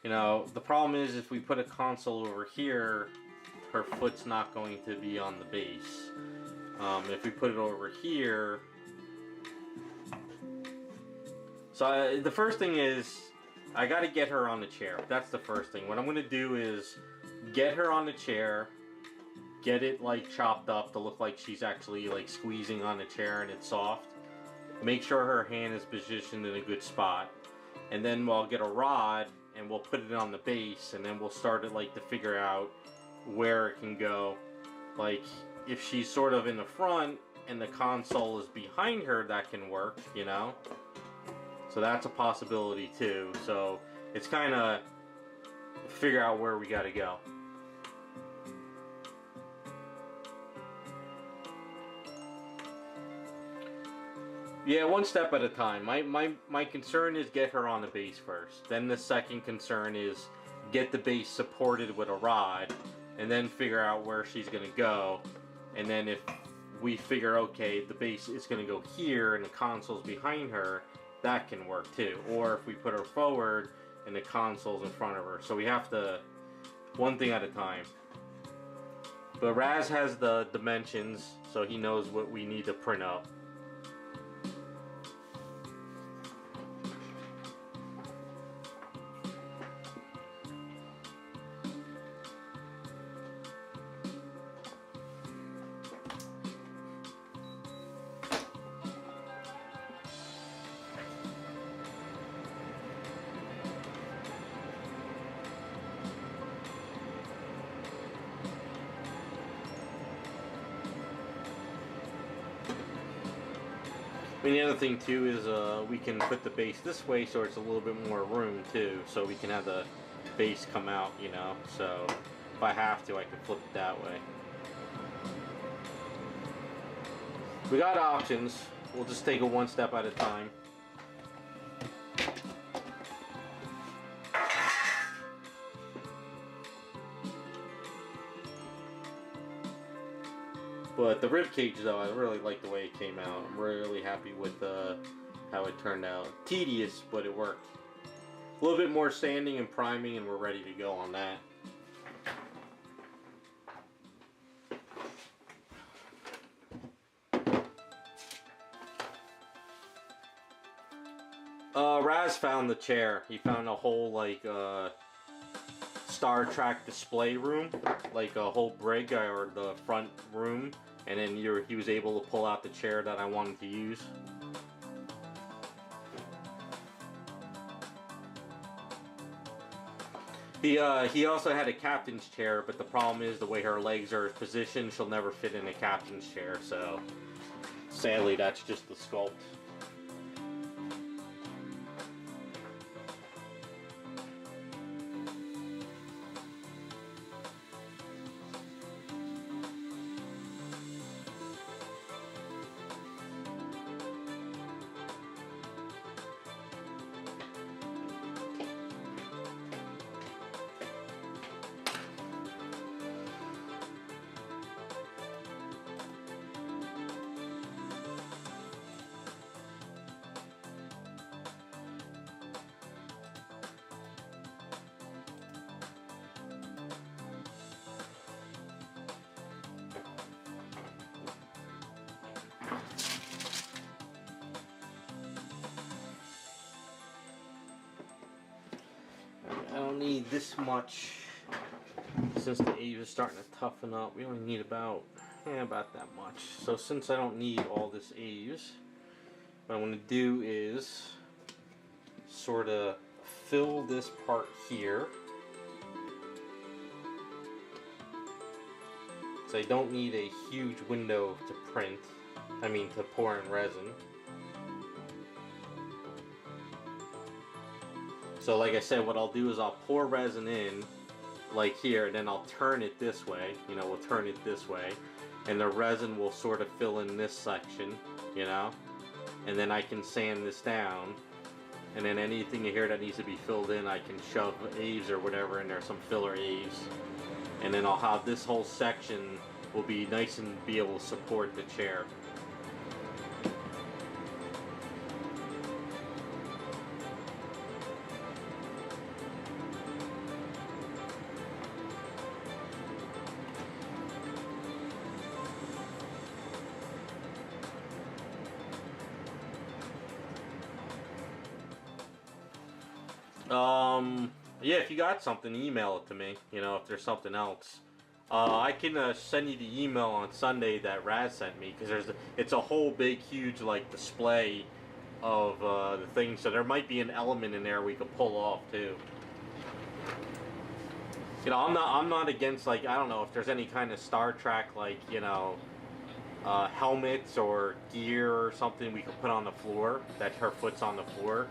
You know, the problem is if we put a console over here, her foot's not going to be on the base. If we put it over here... So the first thing is, I gotta get her on the chair. That's the first thing. What I'm gonna do is get her on the chair, get it like chopped up to look like she's actually like squeezing on the chair and it's soft. Make sure her hand is positioned in a good spot. And then we'll get a rod and we'll put it on the base, and then we'll start it like to figure out where it can go. Like if she's sort of in the front and the console is behind her, that can work, you know? So that's a possibility too. So it's kind of figure out where we got to go. Yeah, one step at a time. My concern is get her on the base first. Then the second concern is get the base supported with a rod, and then figure out where she's going to go. And then if we figure, okay, the base is going to go here and the console's behind her, that can work too. Or if we put her forward and the console's in front of her. So we have to, one thing at a time. But Raz has the dimensions, so he knows what we need to print up. And the other thing too is we can put the base this way so it's a little bit more room too, so we can have the base come out, you know. So if I have to, I can flip it that way. We got options. We'll just take it one step at a time. But the rib cage, though, I really like the way it came out. I'm really happy with how it turned out. Tedious, but it worked. A little bit more sanding and priming, and we're ready to go on that. Raz found the chair. He found a whole, like, Star Trek display room, like a whole brig or the front room, and then he was able to pull out the chair that I wanted to use. He also had a captain's chair, but the problem is the way her legs are positioned, she'll never fit in a captain's chair, so sadly that's just the sculpt. don't need this much. Since the eave is starting to toughen up, we only need about that much. So since I don't need all this eaves, what I'm going to do is sort of fill this part here. So I don't need a huge window to print, to pour in resin. So like I said, what I'll do is I'll pour resin in, like here, and then I'll turn it this way, we'll turn it this way, and the resin will sort of fill in this section, and then I can sand this down, and then anything here that needs to be filled in, I can shove eaves or whatever in there, some filler eaves, and then I'll have this whole section will be nice and be able to support the chair. Yeah, if you got something, email it to me, if there's something else. I can send you the email on Sunday that Raz sent me, because it's a whole big, huge, like, display of the things, so there might be an element in there we could pull off, too. I'm not against, like, I don't know if there's any kind of Star Trek, like, helmets or gear or something we could put on the floor, that her foot's on the floor.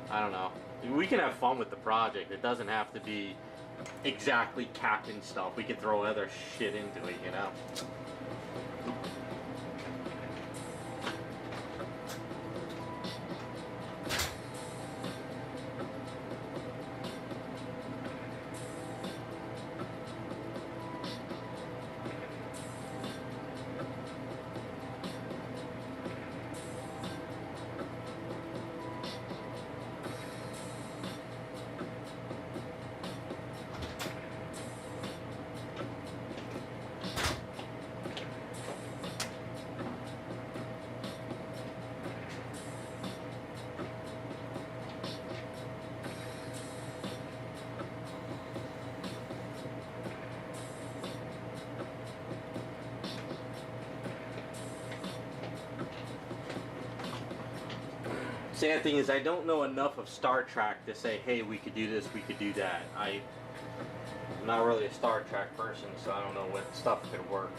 I don't know. We can have fun with the project. It doesn't have to be exactly captain stuff. We can throw other shit into it, Sad thing is, I don't know enough of Star Trek to say, hey, we could do this, we could do that. I'm not really a Star Trek person, so I don't know what stuff could work.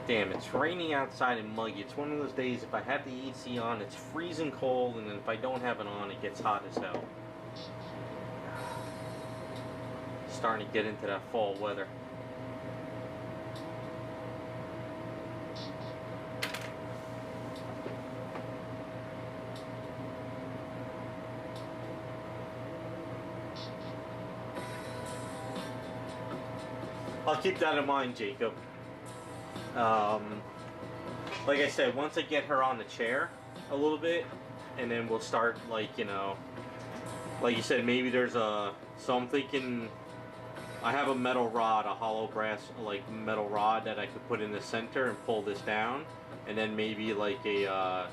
Damn, it's raining outside and muggy. It's one of those days, if I have the AC on, it's freezing cold, and then if I don't have it on, it gets hot as hell. Starting to get into that fall weather. I'll keep that in mind, Jacob. Like I said, once I get her on the chair a little bit, and then we'll start, like, like you said, maybe there's so I'm thinking, I have a metal rod, a hollow brass, like, metal rod that I could put in the center and pull this down, and then maybe, like, a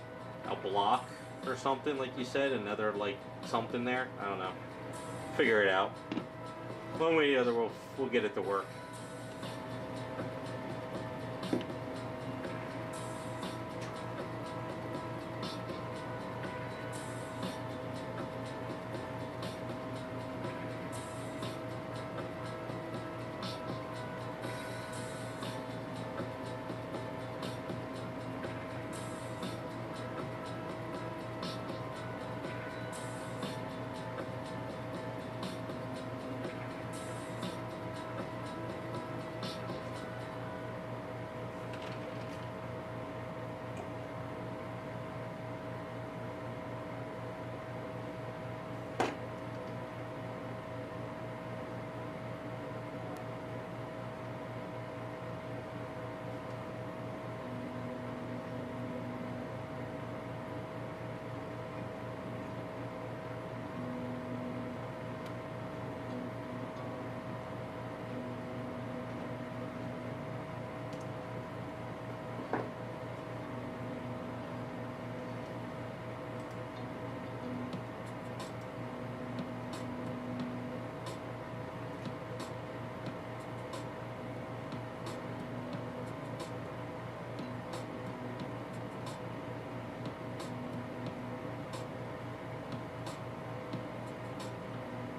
block or something, like you said, another, like, something there, I don't know. Figure it out. One way or the other, we'll get it to work.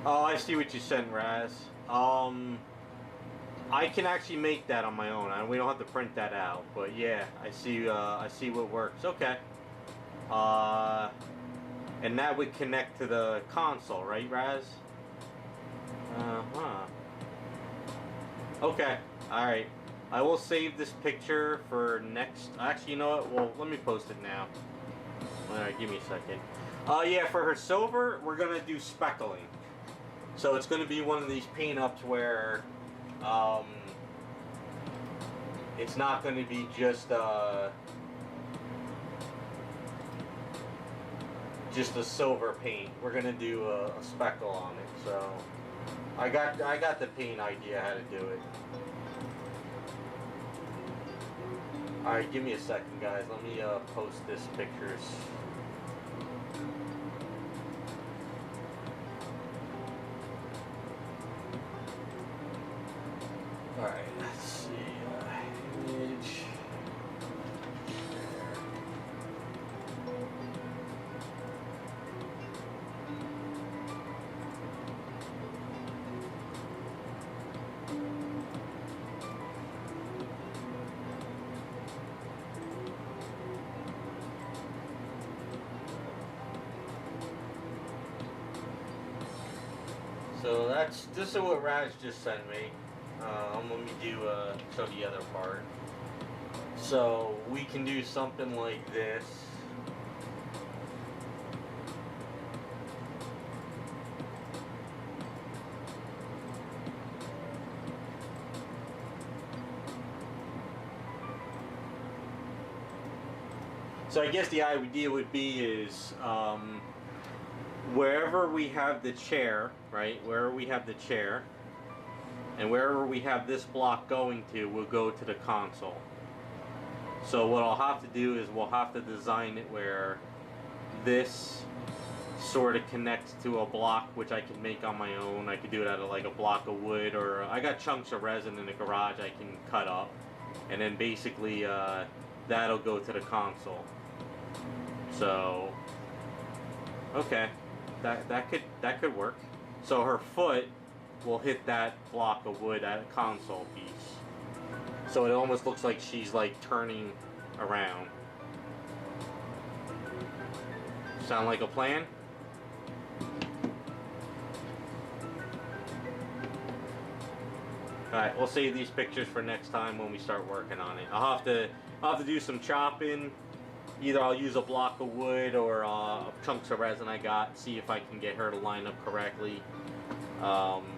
Oh, I see what you sent, Raz. I can actually make that on my own. We don't have to print that out. But yeah, I see. I see what works. Okay. Uh, and that would connect to the console, right, Raz? Huh. Okay. All right. I will save this picture for next. Actually, you know what? Well, let me post it now. All right, give me a second. Yeah, for her silver, we're gonna do speckling. So it's gonna be one of these paint ups where, it's not gonna be just a silver paint. We're gonna do a speckle on it. So I got the paint idea how to do it. All right, give me a second, guys. Let me post this pictures. All right, let's see. Image. So this is what Raj just sent me. Let me show the other part. So we can do something like this. So I guess the idea would be is wherever we have the chair, right? Wherever we have the chair, and wherever we have this block going to, will go to the console. So what I'll have to do is we'll have to design it where this sort of connects to a block, which I can make on my own. I could do it out of like a block of wood, or I got chunks of resin in the garage I can cut up, and then basically that'll go to the console. So okay, that could work. So her foot will hit that block of wood at a console piece. So it almost looks like she's like turning around. Sound like a plan? Alright, we'll save these pictures for next time when we start working on it. I'll have to do some chopping. Either I'll use a block of wood or chunks of resin I got, see if I can get her to line up correctly.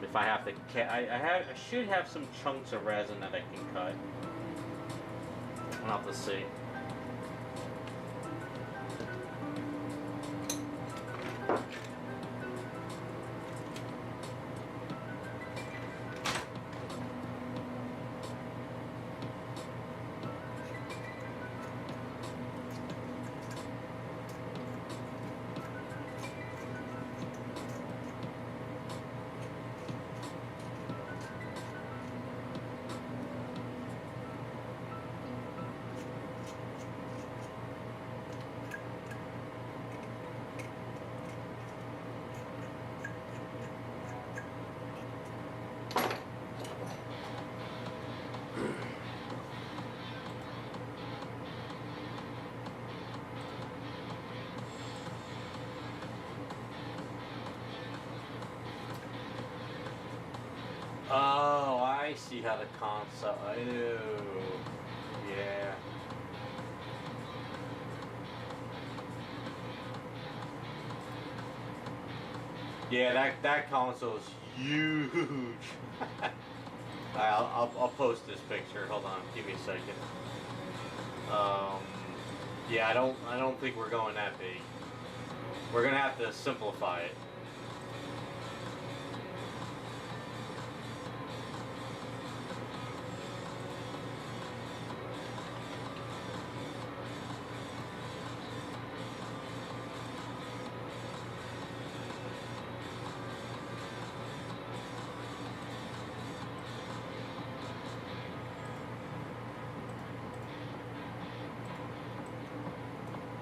If I have to, I should have some chunks of resin that I can cut. I'll have to see. Oh, I see how the console. Ew. Yeah. Yeah, that console is huge. I'll post this picture. Hold on, give me a second. Yeah, I don't think we're going that big. We're gonna have to simplify it.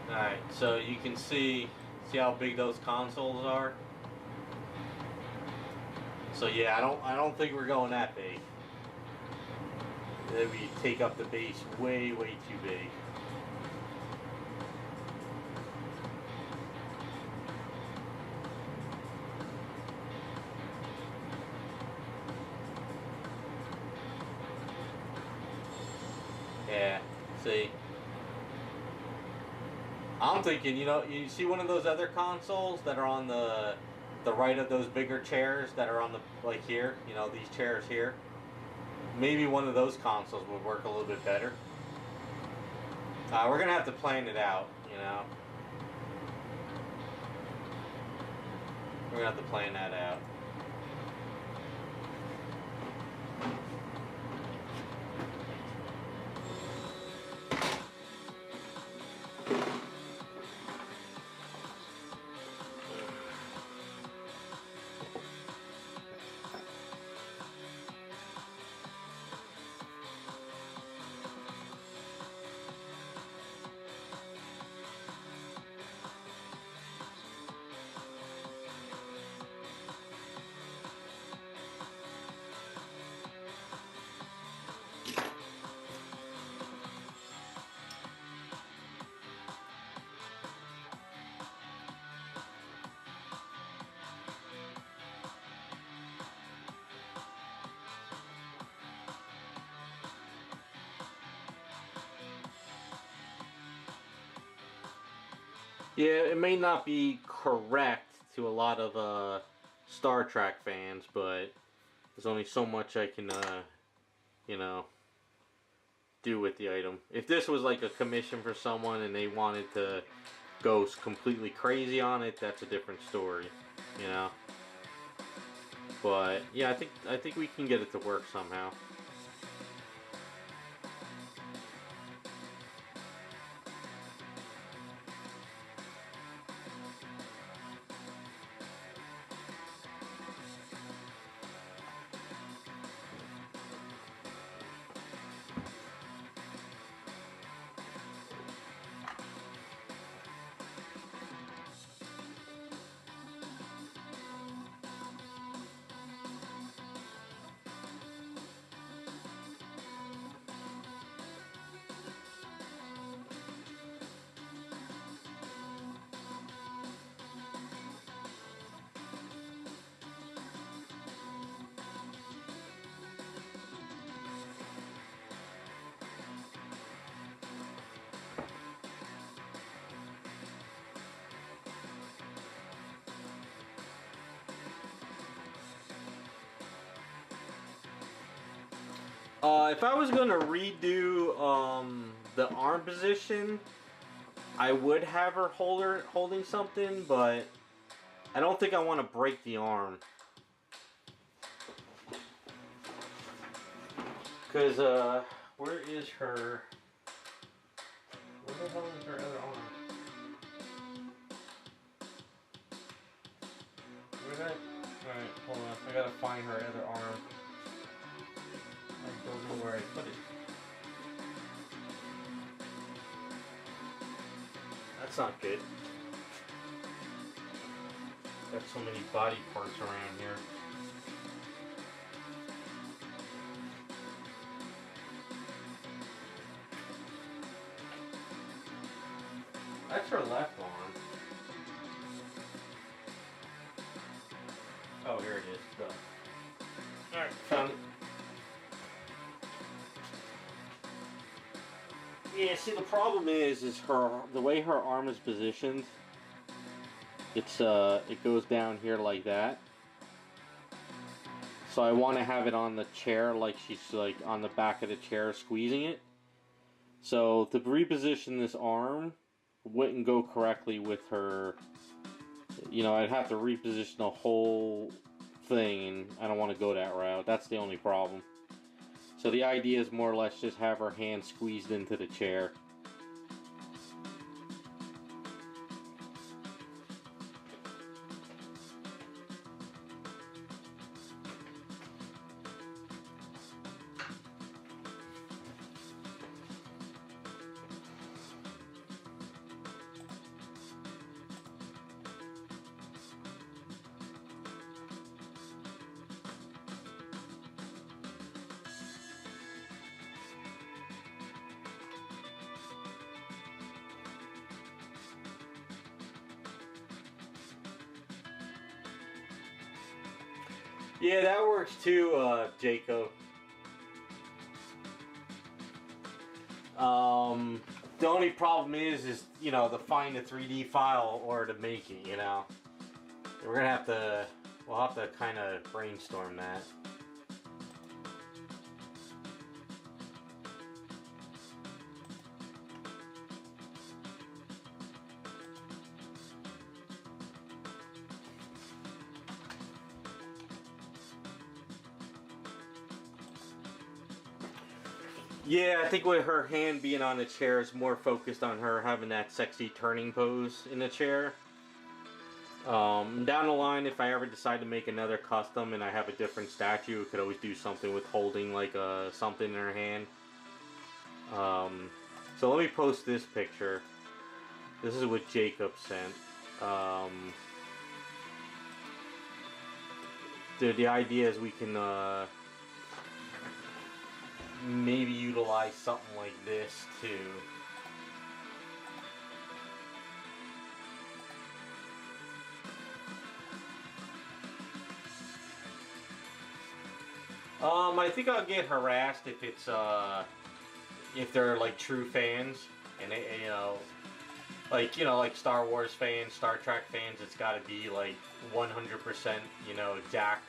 Alright, so you can see how big those consoles are? So yeah, I don't think we're going that big. Then we take up the base way too big. Yeah, see. I'm thinking, you know, you see one of those other consoles that are on the right of those bigger chairs that are on the, like here, you know, these chairs here. Maybe one of those consoles would work a little bit better. We're gonna have to plan it out, you know. We're gonna have to plan that out. Yeah, it may not be correct to a lot of Star Trek fans, but there's only so much I can, you know, do with the item. If this was like a commission for someone and they wanted to go completely crazy on it, that's a different story, you know. But yeah, I think we can get it to work somehow. If I was gonna redo the arm position, I would have her holding something, but I don't think I want to break the arm. Cause where is her? Where the hell is her other arm? Where did I? All right, hold on. I gotta find her other arm. I don't know where I put it. That's not good. Got so many body parts around here. That's her left arm. Oh, here it is. Alright, found it. Yeah, see the problem is the way her arm is positioned. It goes down here like that. So I want to have it on the chair, like she's like on the back of the chair squeezing it. So to reposition this arm wouldn't go correctly with her. You know, I'd have to reposition the whole thing, and I don't want to go that route. That's the only problem. So the idea is more or less just have her hand squeezed into the chair. Yeah, that works too, Jacob. The only problem is you know, to find a 3D file or to make it, you know. We're gonna have to, we'll have to kind of brainstorm that. Yeah, I think with her hand being on the chair is more focused on her having that sexy turning pose in the chair. Down the line, if I ever decide to make another custom and I have a different statue, we could always do something with holding like something in her hand. So let me post this picture. This is what Jacob sent. The idea is we can maybe utilize something like this too. I think I'll get harassed if it's if they're like true fans and they, like Star Wars fans, Star Trek fans. It's got to be like 100%, exact.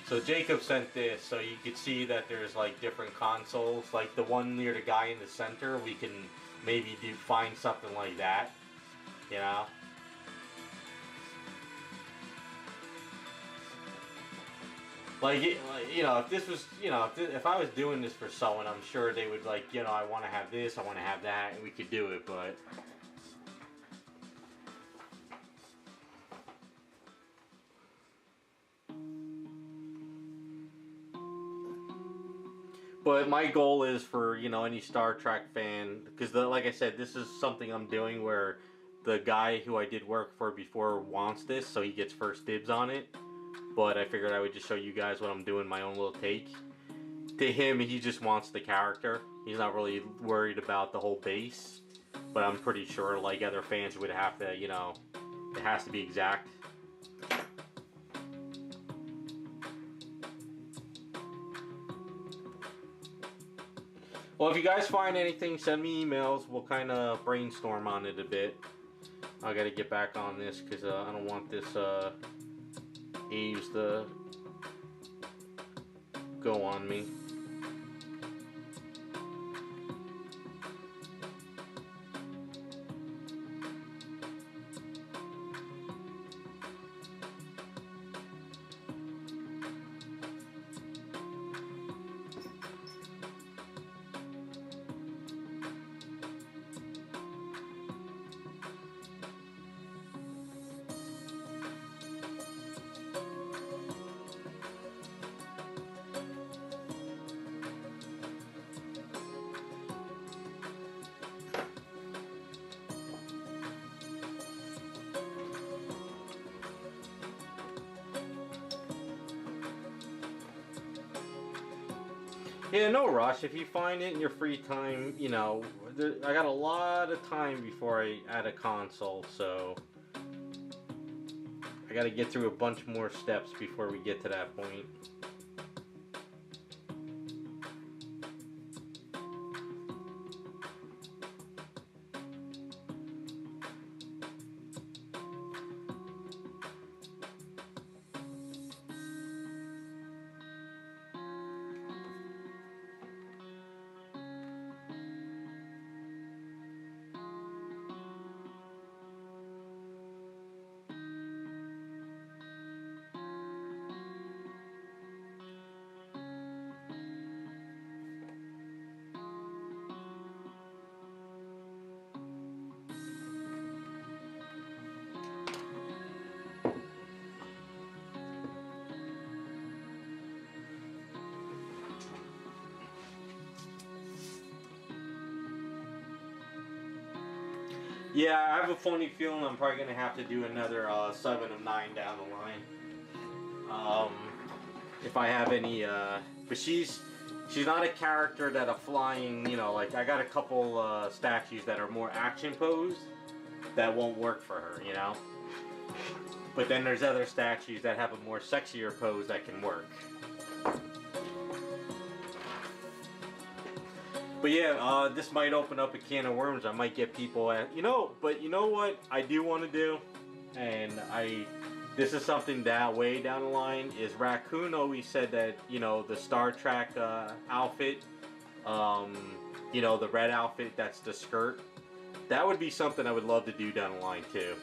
So Jacob sent this, so you could see that there's like different consoles. Like the one near the guy in the center, we can maybe find something like that, you know. Like, if this was, if I was doing this for someone, I'm sure they would like, I want to have this, I want to have that, and we could do it, but. But my goal is for, any Star Trek fan, because like I said, this is something I'm doing where the guy who I did work for before wants this, so he gets first dibs on it. But I figured I would just show you guys what I'm doing, my own little take. To him, he just wants the character. He's not really worried about the whole base. But I'm pretty sure, like other fans would have to, it has to be exact. Well, if you guys find anything, send me emails. We'll kind of brainstorm on it a bit. I gotta get back on this because I don't want this Aves to go on me. Yeah, no rush. If you find it in your free time, I got a lot of time before I add a console, so I got to get through a bunch more steps before we get to that point. Yeah, I have a funny feeling I'm probably going to have to do another 7 of 9 down the line. If I have any, but she's not a character that a flying, like I got a couple statues that are more action posed that won't work for her, But then there's other statues that have a more sexier pose that can work. But yeah, this might open up a can of worms. I might get people at, but you know what I do want to do? And this is something that way down the line is Raccoon always said that, the Star Trek outfit, the red outfit, that's the skirt. That would be something I would love to do down the line too.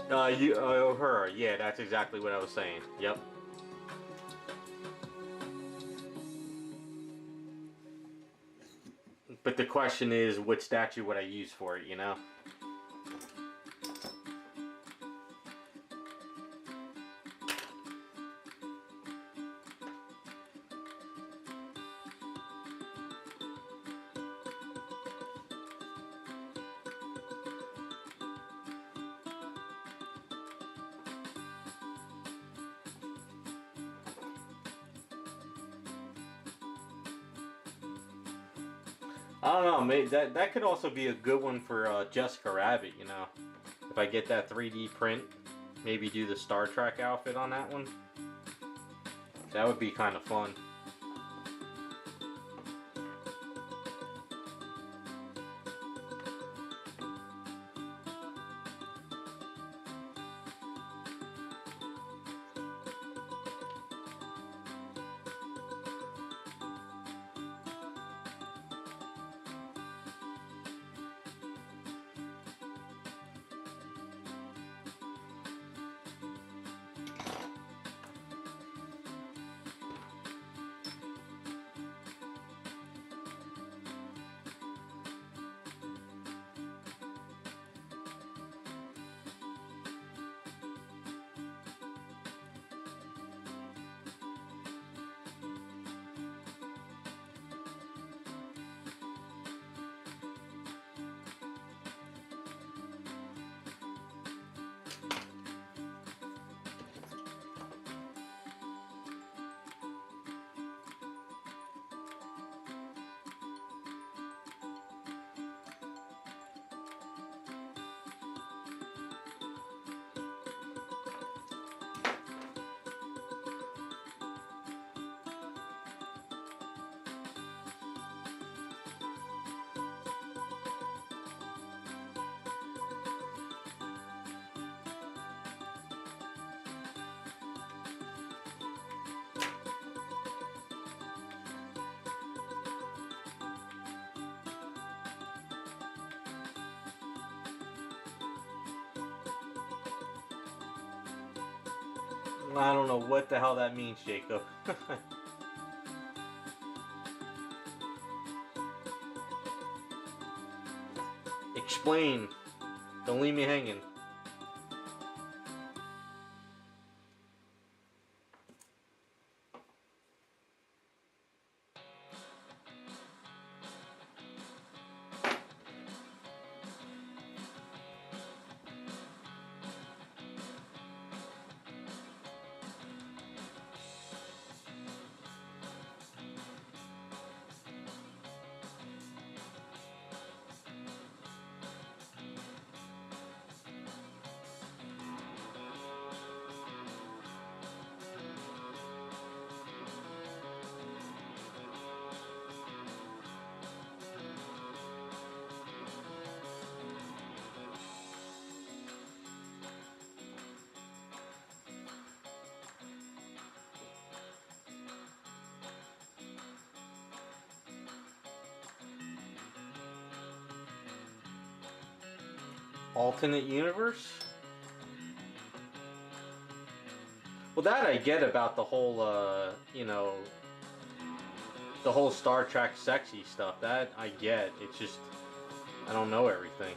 Her, yeah, that's exactly what I was saying. Yep. But the question is, what statue would I use for it, I don't know, maybe that could also be a good one for Jessica Rabbit, If I get that 3D print, maybe do the Star Trek outfit on that one. That would be kind of fun. I don't know what the hell that means, Jacob. Explain. Don't leave me hanging. Alternate universe? Well, that I get about the whole, the whole Star Trek sexy stuff. That I get. It's just, I don't know everything.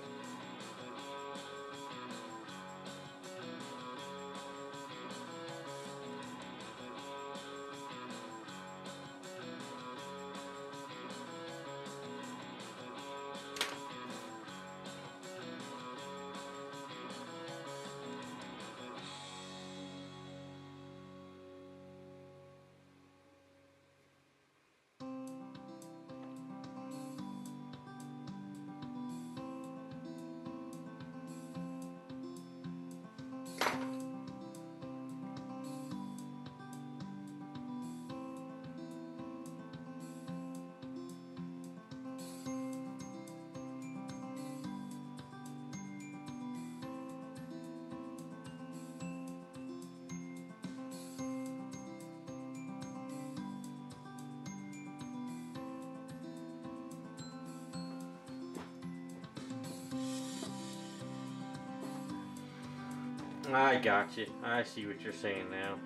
I got you. I see what you're saying now.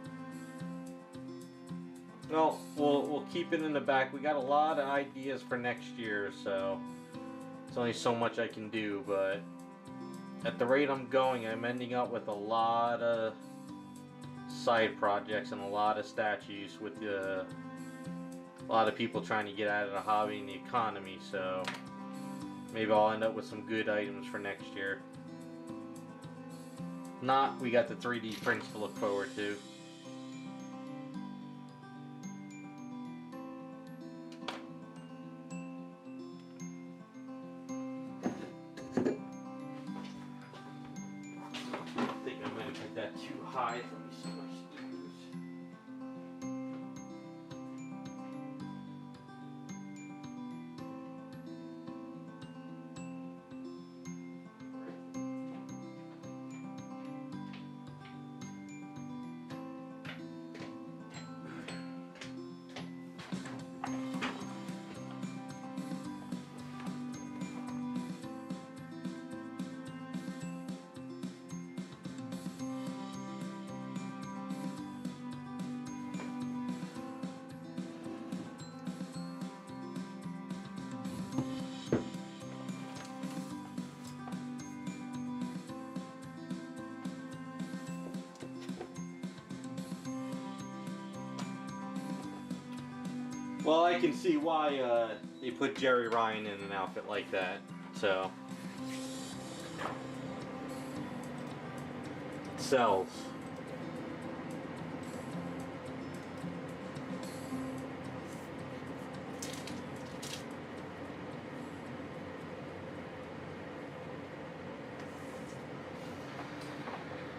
Well, we'll keep it in the back. We got a lot of ideas for next year, so it's only so much I can do. But at the rate I'm going, I'm ending up with a lot of side projects and a lot of statues with a lot of people trying to get out of the hobby and the economy. So maybe I'll end up with some good items for next year. Not, we got the 3D prints to look forward to. I think I might have put that too high. Let me see my speakers. Well, I can see why they put Jerry Ryan in an outfit like that. So it sells.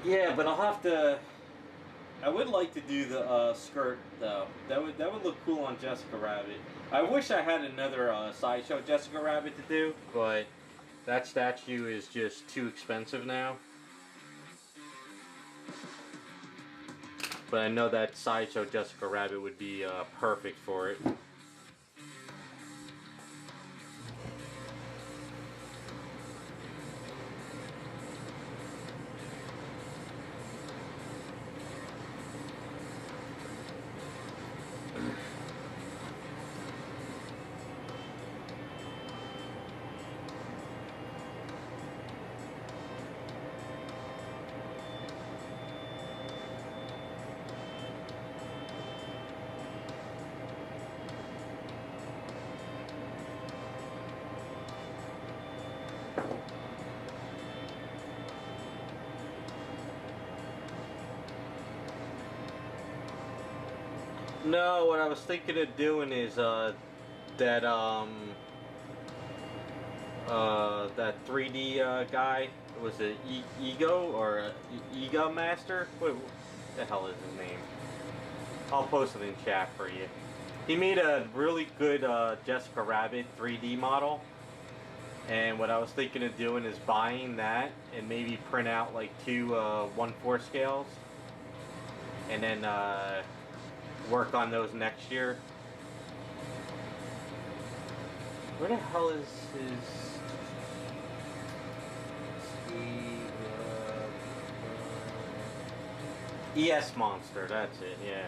Yeah, but I'll have to. I would like to do the skirt though. That would look cool on Jessica Rabbit. I wish I had another sideshow Jessica Rabbit to do, but that statue is just too expensive now. But I know that sideshow Jessica Rabbit would be perfect for it. No, what I was thinking of doing is that 3D guy. Was it Ego or Ego Master? What the hell is his name? I'll post it in chat for you. He made a really good Jessica Rabbit 3D model, and what I was thinking of doing is buying that and maybe print out like two 1/4 scales, and then work on those next year. Where the hell is his? ES Monster, that's it, yeah.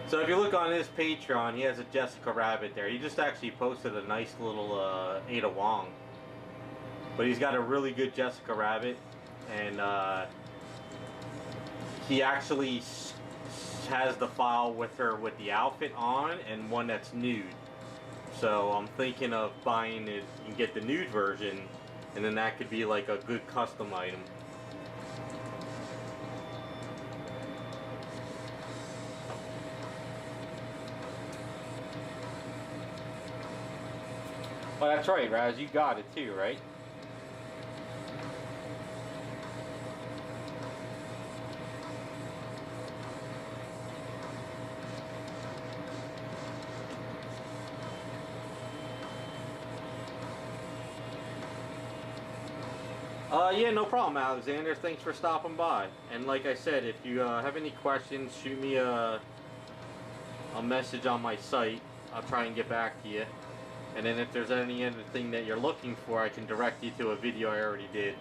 So if you look on his Patreon, he has a Jessica Rabbit there. He just actually posted a nice little Ada Wong. But he's got a really good Jessica Rabbit, and he actually has the file with her with the outfit on and one that's nude. So I'm thinking of buying it and get the nude version, and then that could be like a good custom item. Oh, that's right, Raz, you got it too, right? Yeah, no problem, Alexander. Thanks for stopping by. And like I said, if you have any questions, shoot me a message on my site. I'll try and get back to you. And then if there's anything that you're looking for, I can direct you to a video I already did.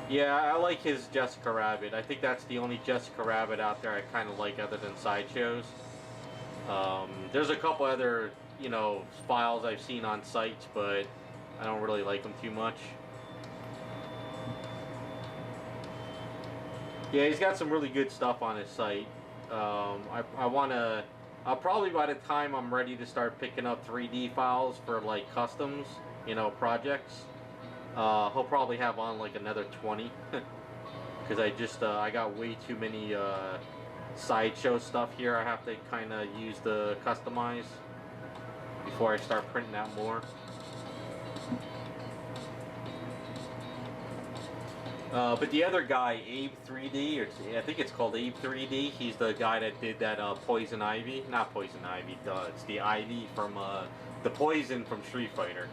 Yeah, I like his Jessica Rabbit. I think that's the only Jessica Rabbit out there I kind of like other than Sideshows. There's a couple other, you know, files I've seen on sites, but I don't really like them too much. Yeah, he's got some really good stuff on his site. I want to... I'll probably, by the time I'm ready to start picking up 3D files for, like, customs, you know, projects, he'll probably have on, like, another 20. Because I got way too many, Sideshow stuff here I have to kind of use to customize before I start printing out more. But the other guy, Abe 3D, or I think it's called Abe 3D, he's the guy that did that Poison Ivy. Not Poison Ivy, it's the Ivy from the Poison from Street Fighter.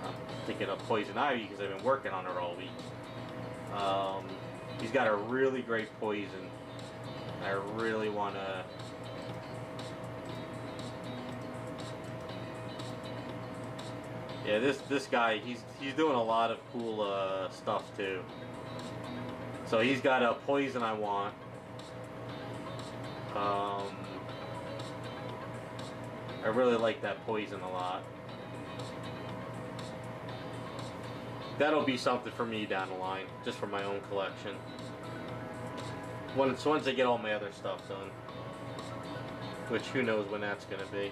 I'm thinking of Poison Ivy because I've been working on her all week. He's got a really great poison. I really want to... Yeah, this guy, he's doing a lot of cool stuff too. So he's got a poison I want. I really like that poison a lot. That'll be something for me down the line, just for my own collection. Once I get all my other stuff done, which who knows when that's gonna be.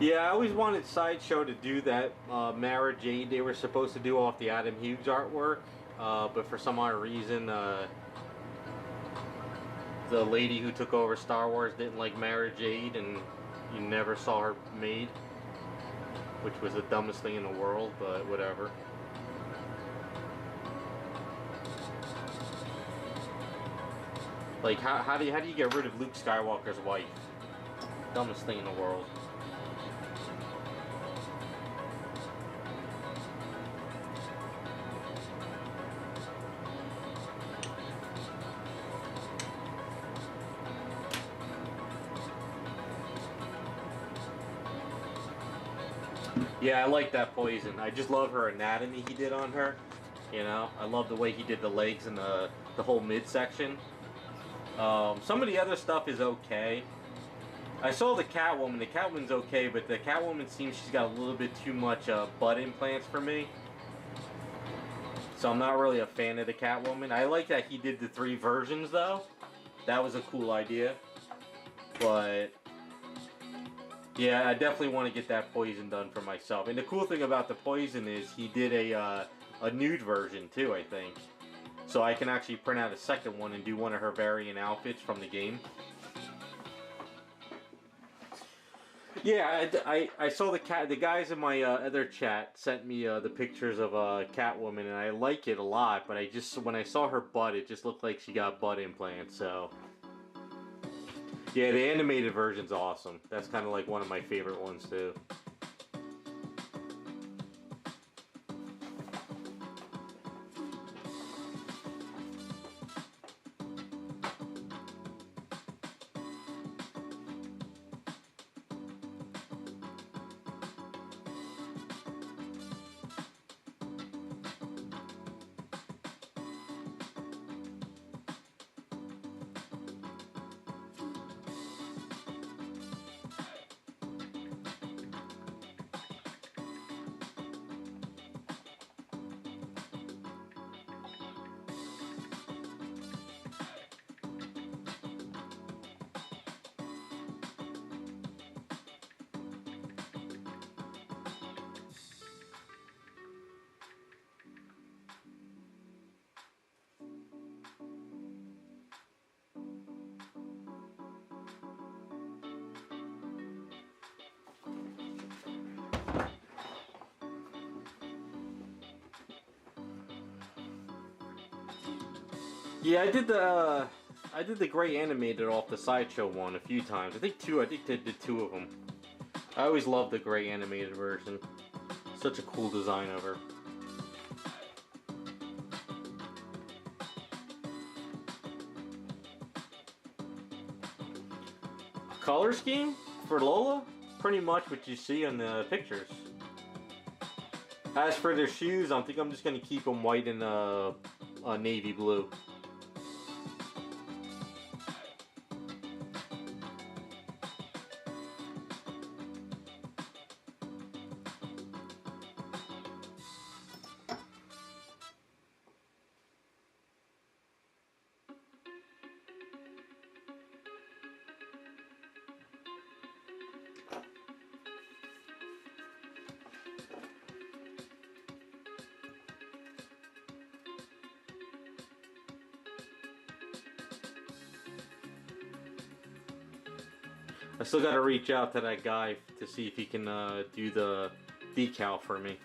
Yeah, I always wanted Sideshow to do that Mara Jade they were supposed to do off the Adam Hughes artwork, but for some odd reason, the lady who took over Star Wars didn't like Mara Jade, and you never saw her made, which was the dumbest thing in the world, but whatever. Like, how do you get rid of Luke Skywalker's wife? Dumbest thing in the world. Yeah, I like that poison. I just love her anatomy he did on her. You know, I love the way he did the legs and the whole midsection. Some of the other stuff is okay. I saw the Catwoman. The Catwoman's okay, but the Catwoman seems she's got a little bit too much butt implants for me. So I'm not really a fan of the Catwoman. I like that he did the 3 versions though. That was a cool idea. But yeah, I definitely want to get that poison done for myself. And the cool thing about the poison is he did a nude version too, I think. So I can actually print out a second one and do one of her variant outfits from the game. Yeah, I saw the guys in my other chat sent me the pictures of Catwoman, and I like it a lot. But when I saw her butt, it just looked like she got butt implants. So yeah, the animated version's awesome. That's kind of like one of my favorite ones too. Yeah, I did the gray animated off the Sideshow one a few times. I think they did two of them. I always loved the gray animated version. Such a cool design of her. Color scheme for Lola? Pretty much what you see in the pictures. As for their shoes, I think I'm just going to keep them white and navy blue. I still gotta reach out to that guy to see if he can do the decal for me.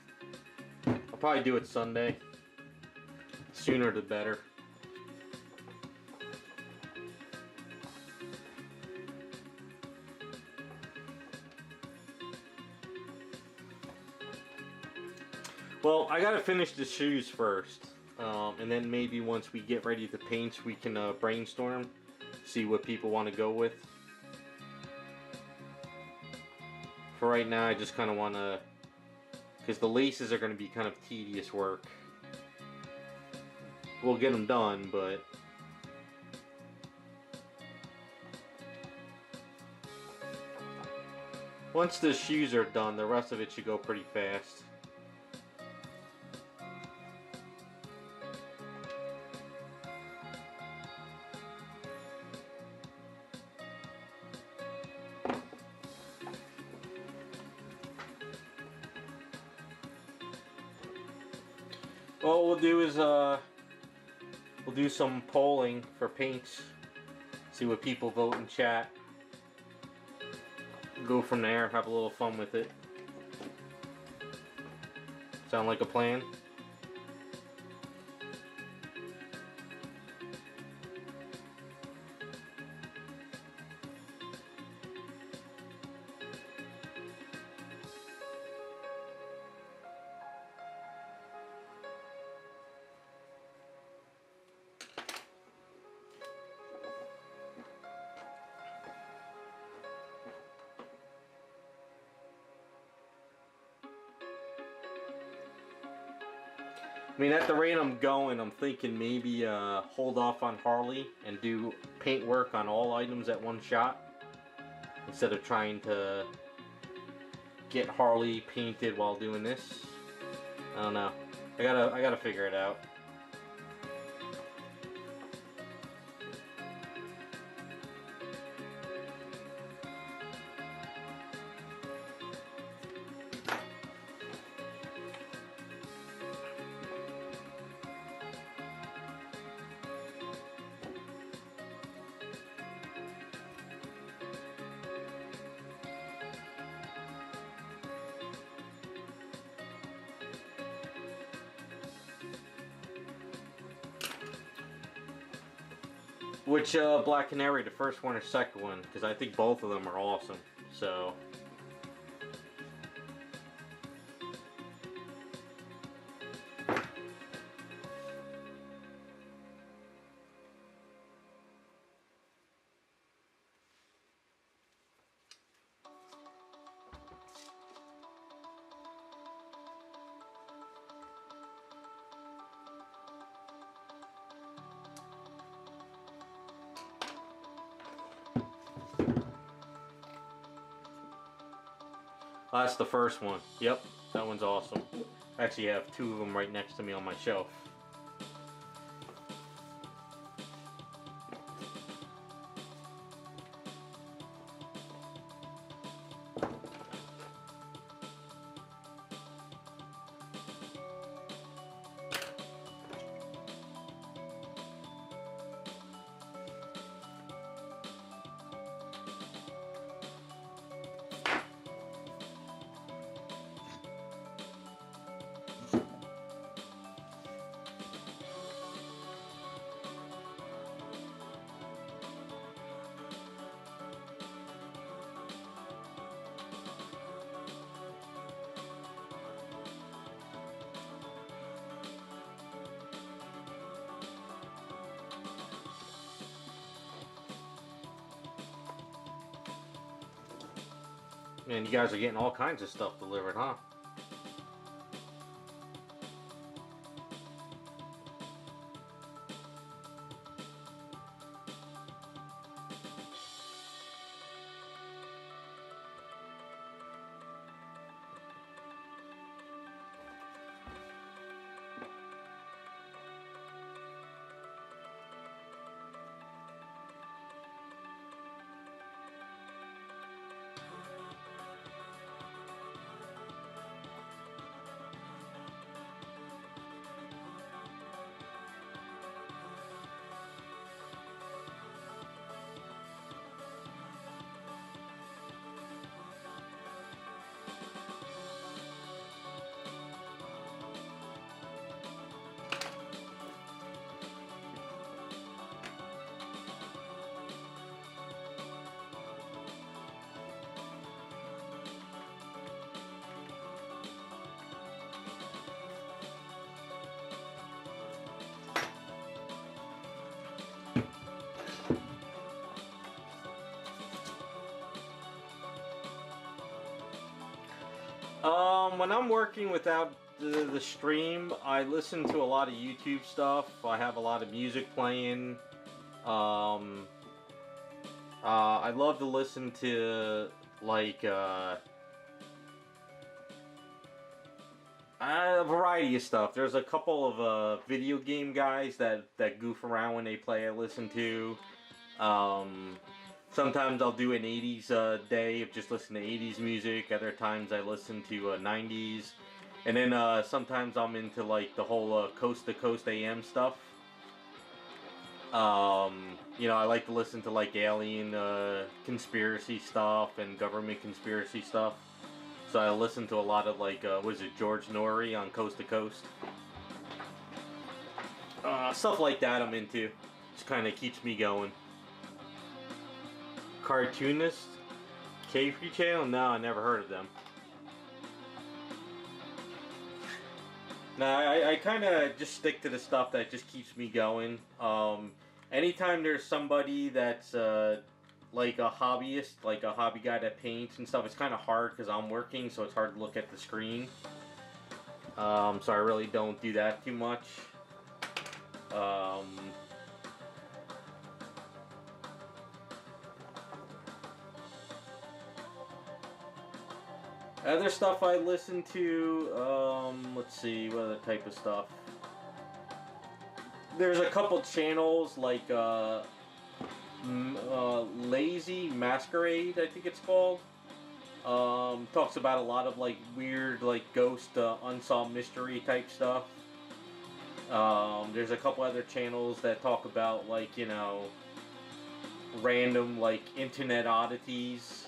I'll probably do it Sunday. Sooner the better. Well, I gotta finish the shoes first. And then maybe once we get ready to paint, we can brainstorm, see what people want to go with. For right now, I just kind of want to, because the laces are going to be kind of tedious work. We'll get them done, but once the shoes are done, the rest of it should go pretty fast. What we'll do is we'll do some polling for paints, see what people vote in chat, go from there, have a little fun with it. Sound like a plan? I mean, at the rate I'm going, I'm thinking maybe hold off on Harley and do paint work on all items at one shot, instead of trying to get Harley painted while doing this. I don't know. I gotta figure it out. Which Black Canary, the first one or second one? Because I think both of them are awesome. So that's the first one. Yep, that one's awesome. I actually have two of them right next to me on my shelf. And you guys are getting all kinds of stuff delivered, huh? When I'm working without the stream, I listen to a lot of YouTube stuff. I have a lot of music playing. I love to listen to like a variety of stuff. There's a couple of video game guys that goof around when they play. I listen to. Sometimes I'll do an 80s day of just listening to 80s music. Other times I listen to 90s. And then sometimes I'm into like the whole coast to coast AM stuff. You know, I like to listen to like alien conspiracy stuff and government conspiracy stuff. So I listen to a lot of like, what is it, George Norrie on Coast to Coast. Stuff like that I'm into. Just kind of keeps me going. Cartoonist? K-Free channel? No, I never heard of them. No, I kind of just stick to the stuff that just keeps me going. Anytime there's somebody that's like a hobbyist, like a hobby guy that paints and stuff, it's kind of hard because I'm working, so it's hard to look at the screen. So I really don't do that too much. Other stuff I listen to, let's see, what other type of stuff? There's a couple channels like Lazy Masquerade, I think it's called. Talks about a lot of like weird, like ghost, unsolved mystery type stuff. There's a couple other channels that talk about like, you know, random like internet oddities.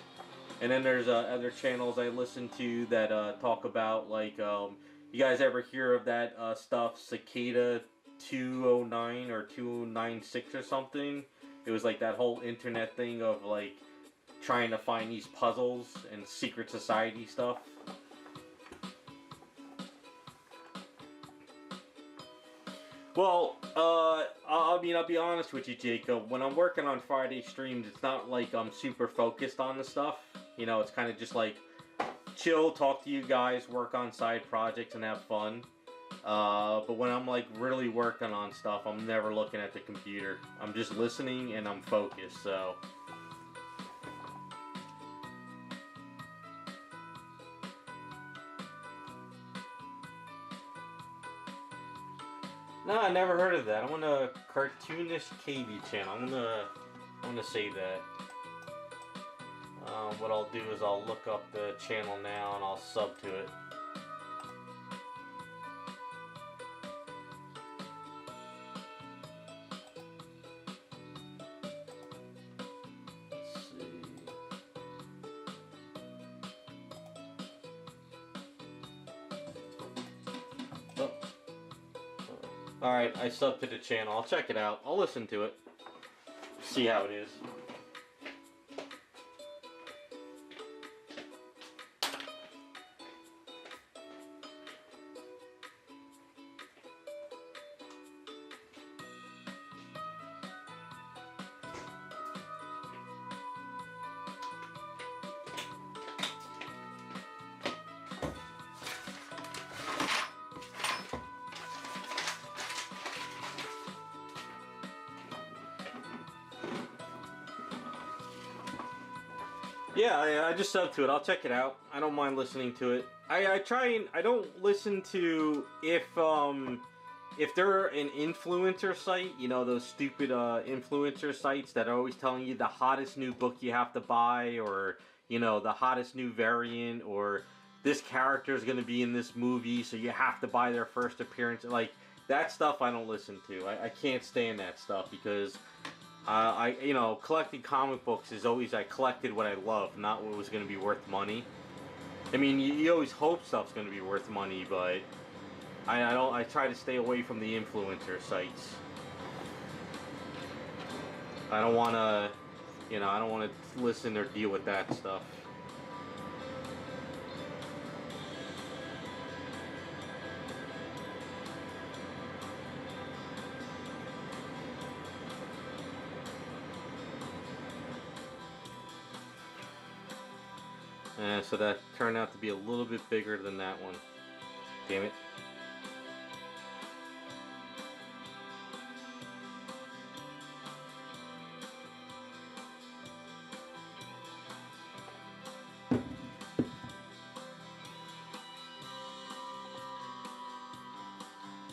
And then there's other channels I listen to that talk about like, you guys ever hear of that stuff, Cicada 209 or 296 or something? It was like that whole internet thing of like trying to find these puzzles and secret society stuff. Well, I'll be honest with you, Jacob. When I'm working on Friday streams, it's not like I'm super focused on the stuff. You know, it's kind of just like chill, talk to you guys, work on side projects, and have fun. But when I'm like really working on stuff, I'm never looking at the computer. I'm just listening and I'm focused, so. No, I never heard of that. I'm on a Cartoonist KV channel. I'm gonna save that. What I'll do is I'll look up the channel now and I'll sub to it. Let's see. Oh. Alright, I subbed to the channel. I'll check it out. I'll listen to it. See how it is. Yeah, I just sub to it. I'll check it out. I don't mind listening to it. I try and I don't listen to if they're an influencer site, you know, those stupid influencer sites that are always telling you the hottest new book you have to buy, or you know, the hottest new variant, or this character is going to be in this movie, so you have to buy their first appearance. Like that stuff, I don't listen to. I can't stand that stuff because you know, collecting comic books is always I collected what I love, not what was going to be worth money. I mean, you always hope stuff's going to be worth money, but I don't. I try to stay away from the influencer sites. I don't want to, you know, I don't want to listen or deal with that stuff. So that turned out to be a little bit bigger than that one. Damn it.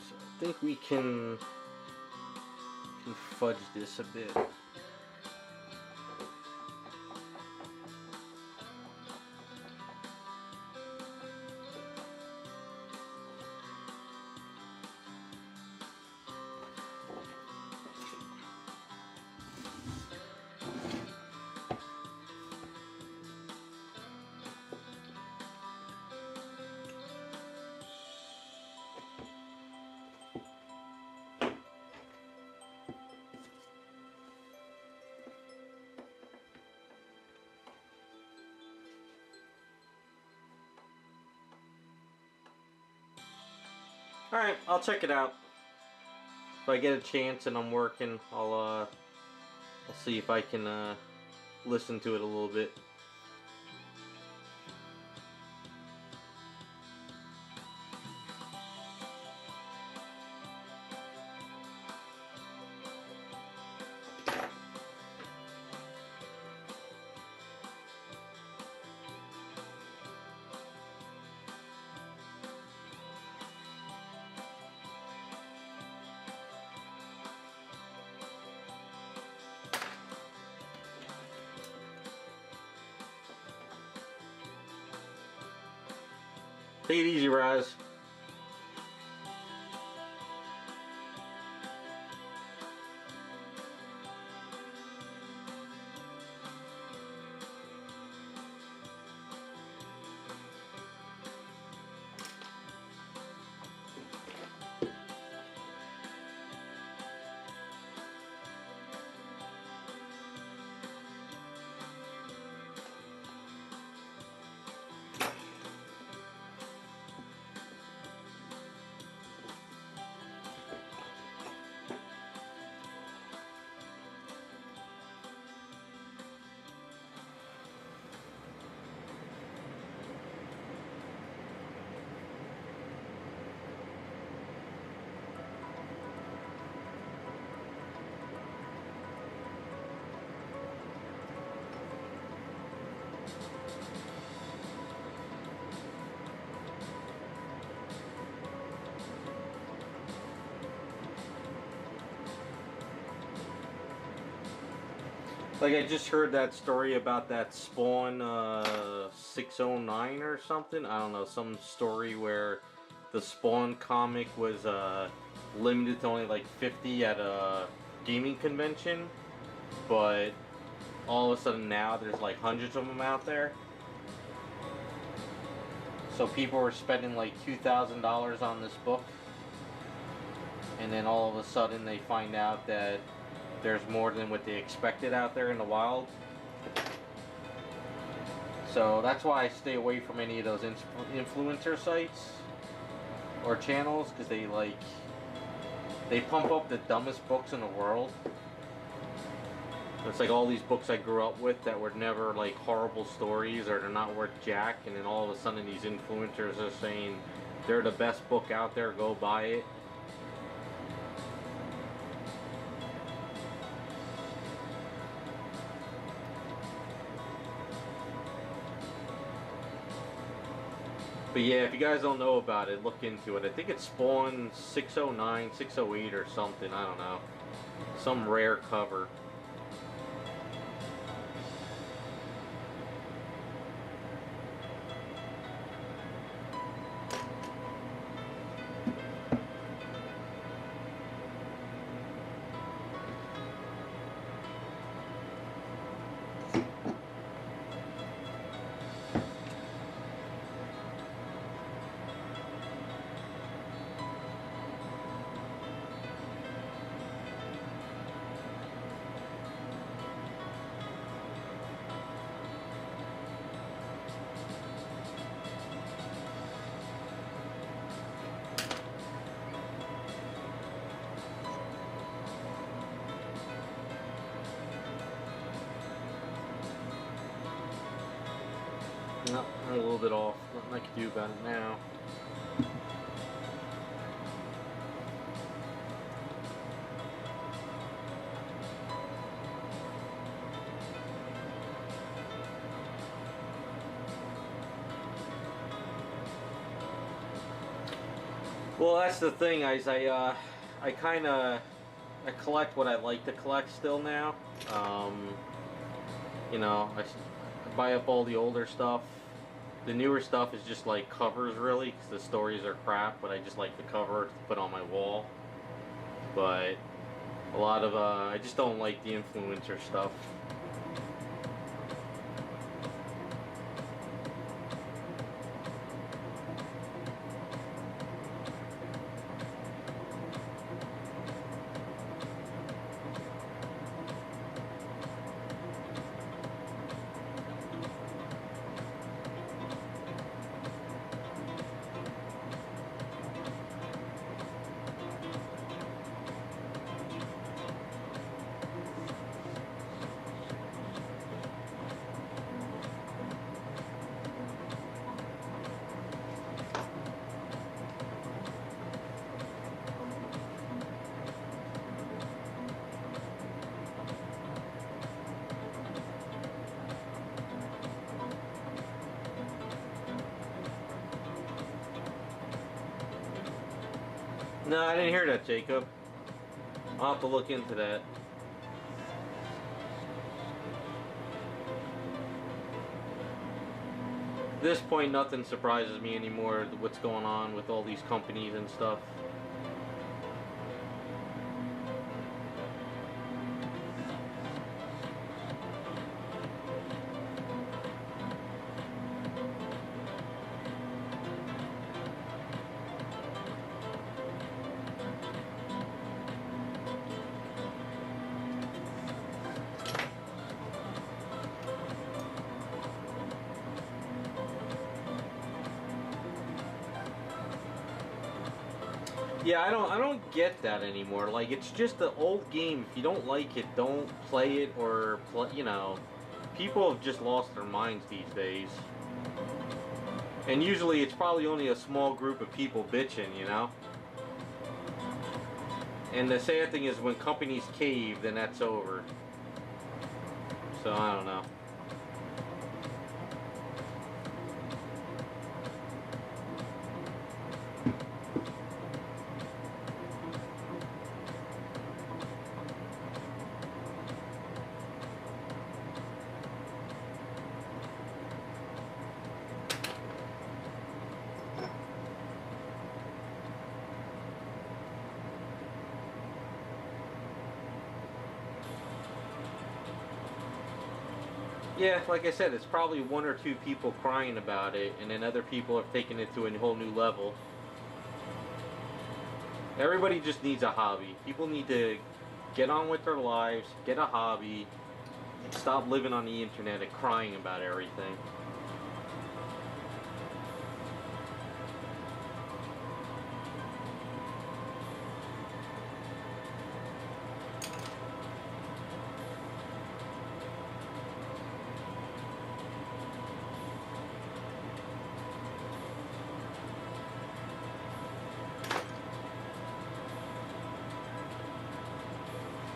So I think we can fudge this a bit. Alright, I'll check it out. If I get a chance and I'm working, I'll see if I can listen to it a little bit. Take it easy, Raz. Like, I just heard that story about that Spawn 609 or something. I don't know, some story where the Spawn comic was limited to only like 50 at a gaming convention, but all of a sudden now there's like hundreds of them out there. So people were spending like $2,000 on this book, and then all of a sudden they find out that there's more than what they expected out there in the wild. So that's why I stay away from any of those influencer sites or channels, because they pump up the dumbest books in the world. It's like all these books I grew up with that were never like horrible stories, or they're not worth jack, and then all of a sudden these influencers are saying they're the best book out there, go buy it. But yeah, if you guys don't know about it, look into it. I think it's Spawn 609, 608 or something. I don't know. Some rare cover. No, I'm a little bit off. Nothing I can do about it now. Well, that's the thing, guys. I collect what I like to collect still now. You know, I buy up all the older stuff. The newer stuff is just like covers, really, because the stories are crap. But I just like the cover to put on my wall. But a lot of I just don't like the influencer stuff. No, I didn't hear that, Jacob. I'll have to look into that. At this point, nothing surprises me anymore, what's going on with all these companies and stuff. Yeah, I don't get that anymore. Like, it's just an old game. If you don't like it, don't play it, or you know, people have just lost their minds these days. And usually it's probably only a small group of people bitching, you know? And the sad thing is when companies cave, then that's over. So I don't know. Yeah, like I said, it's probably one or two people crying about it, and then other people have taken it to a whole new level. Everybody just needs a hobby. People need to get on with their lives, get a hobby, stop living on the internet and crying about everything.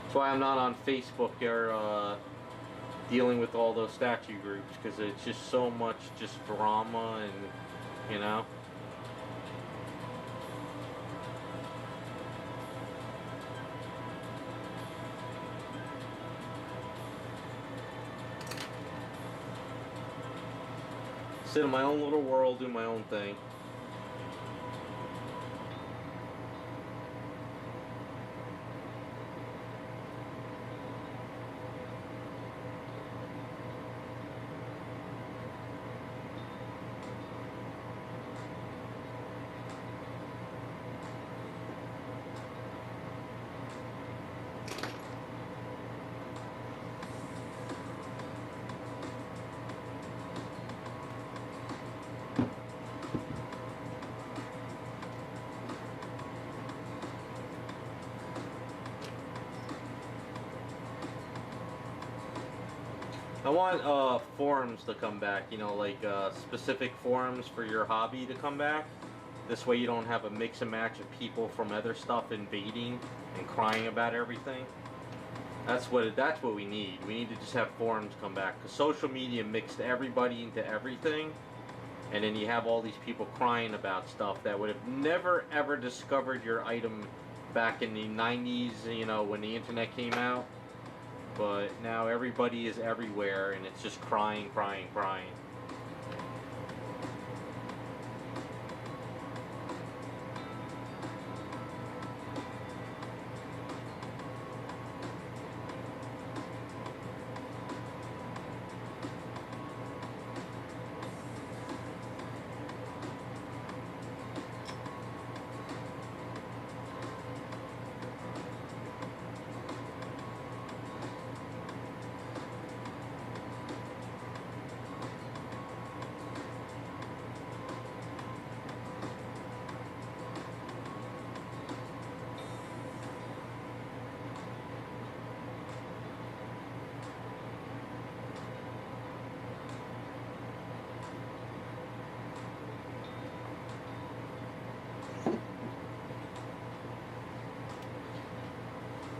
That's why I'm not on Facebook or dealing with all those statue groups, because it's just so much just drama, and you know? Sit in my own little world, do my own thing. I want forums to come back, you know, like specific forums for your hobby to come back. This way you don't have a mix and match of people from other stuff invading and crying about everything. That's what we need. We need to just have forums come back, because social media mixed everybody into everything, and then you have all these people crying about stuff that would have never ever discovered your item back in the 90s, you know, when the internet came out. But now everybody is everywhere, and it's just crying, crying, crying.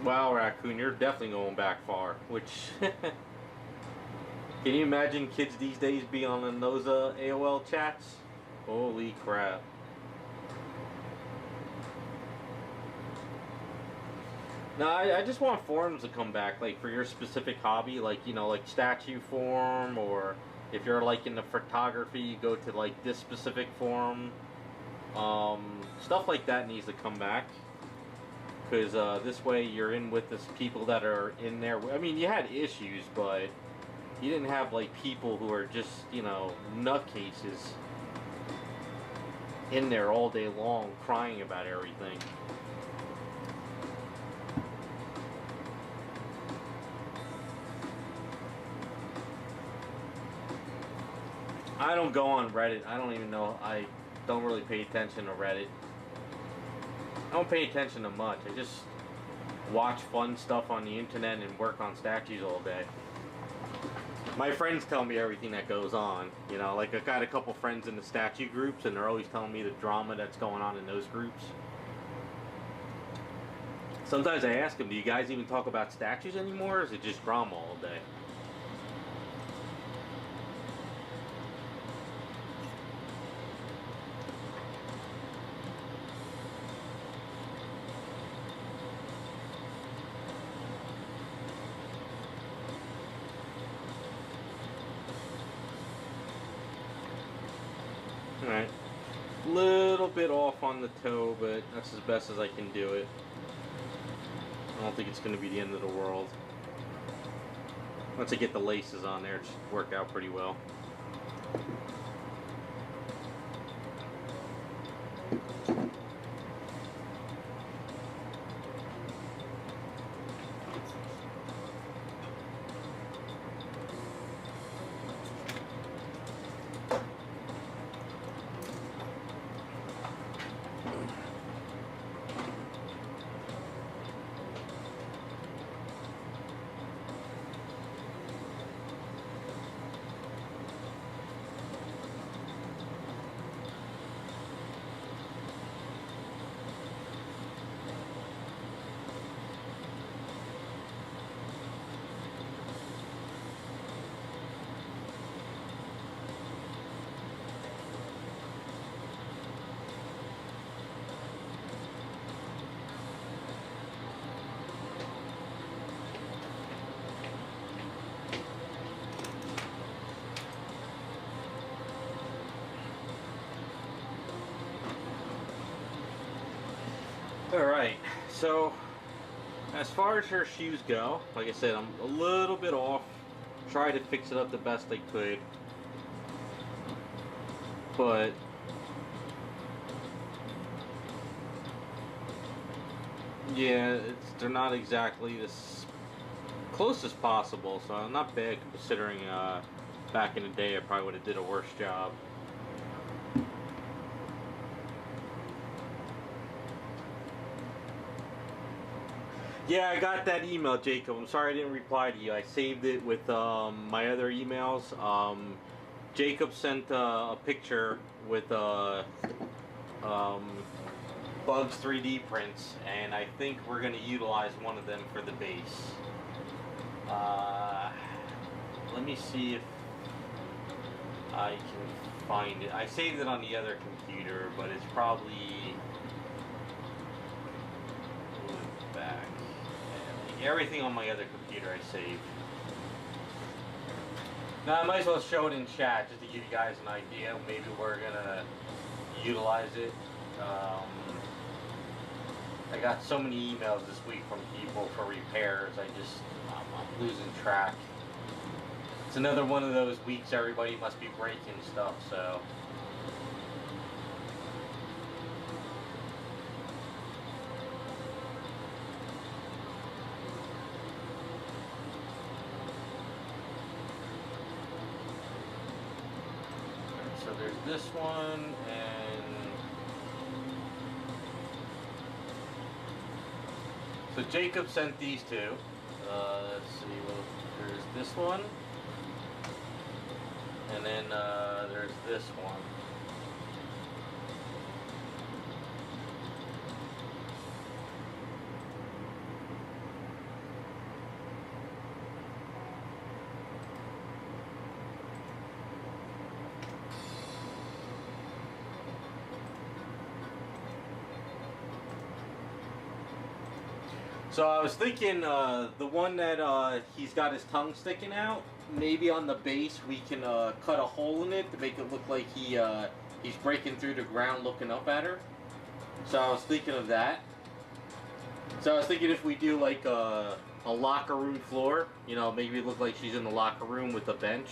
Wow, Raccoon, you're definitely going back far. Which, can you imagine kids these days be on those AOL chats? Holy crap. No, I just want forums to come back, like for your specific hobby, like, you know, like statue forum, or if you're like into photography, you go to like this specific forum. Stuff like that needs to come back. Because this way you're in with this people that are in there. I mean, you had issues, but you didn't have like people who are just, you know, nutcases in there all day long crying about everything. I don't go on Reddit. I don't even know. I don't really pay attention to Reddit. I don't pay attention to much. I just watch fun stuff on the internet and work on statues all day. My friends tell me everything that goes on. You know, like I've got a couple friends in the statue groups, and they're always telling me the drama that's going on in those groups. Sometimes I ask them, do you guys even talk about statues anymore, or is it just drama all day? Alright. Little bit off on the toe, but that's as best as I can do it. I don't think it's going to be the end of the world. Once I get the laces on there, it should work out pretty well. Alright, so as far as her shoes go, like I said, I'm a little bit off. Tried to fix it up the best I could. But yeah, they're not exactly as close as possible, so not bad considering back in the day I probably would have did a worse job. Yeah, I got that email, Jacob. I'm sorry I didn't reply to you. I saved it with my other emails. Jacob sent a picture with Bugs 3D prints, and I think we're going to utilize one of them for the base. Let me see if I can find it. I saved it on the other computer, but it's probably back. Everything on my other computer I saved. Now I might as well show it in chat just to give you guys an idea. Maybe we're gonna utilize it. I got so many emails this week from people for repairs. I'm losing track. It's another one of those weeks everybody must be breaking stuff. So. So there's this one, and so Jacob sent these two. Let's see, well, there's this one, and then there's this one. So I was thinking the one that he's got his tongue sticking out, maybe on the base we can cut a hole in it to make it look like he's breaking through the ground looking up at her. So I was thinking of that. So I was thinking if we do like a locker room floor, you know, maybe it look like she's in the locker room with a bench.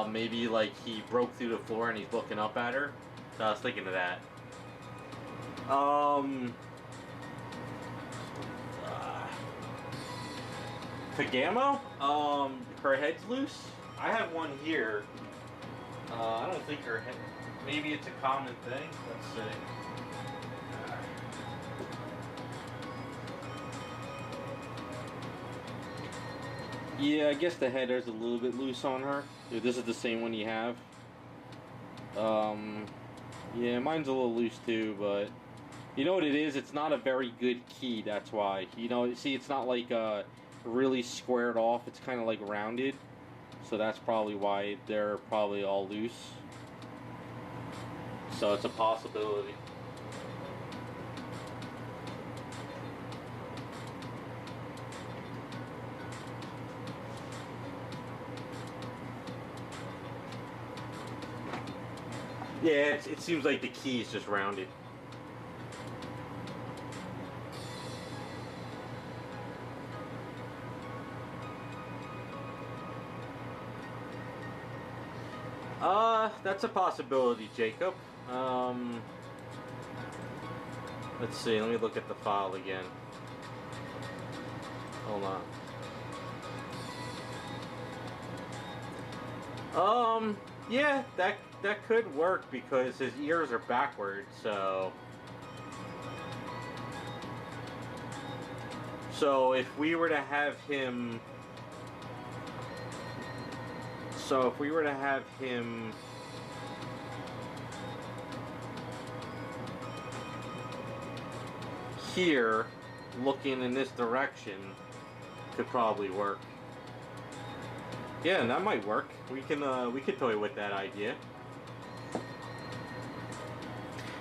Maybe like he broke through the floor and he's looking up at her. So I was thinking of that. Pagamo? Her head's loose. I have one here. I don't think her head. Maybe it's a common thing. Let's see. Yeah, I guess the header is a little bit loose on her. If this is the same one you have. Yeah, mine's a little loose too, but you know what it is? It's not a very good key, that's why. You know, see, it's not like really squared off. It's kind of like rounded. So that's probably why they're probably all loose. So it's a possibility. Yeah, it seems like the key is just rounded. That's a possibility, Jacob. Let's see, let me look at the file again. Hold on. Yeah, that could work because his ears are backwards, so if we were to have him here looking in this direction, could probably work. Yeah, that might work. We could toy with that idea.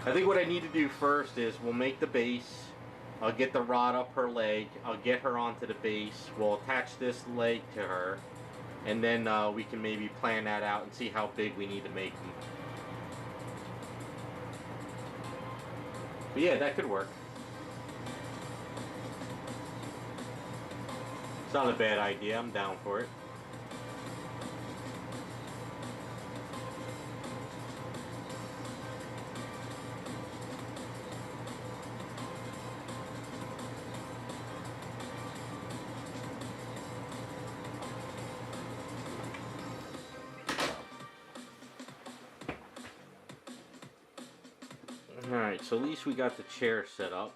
I think what I need to do first is we'll make the base. I'll get the rod up her leg. I'll get her onto the base. We'll attach this leg to her, and then we can maybe plan that out and see how big we need to make them. But yeah, that could work. It's not a bad idea. I'm down for it. Alright, so at least we got the chair set up.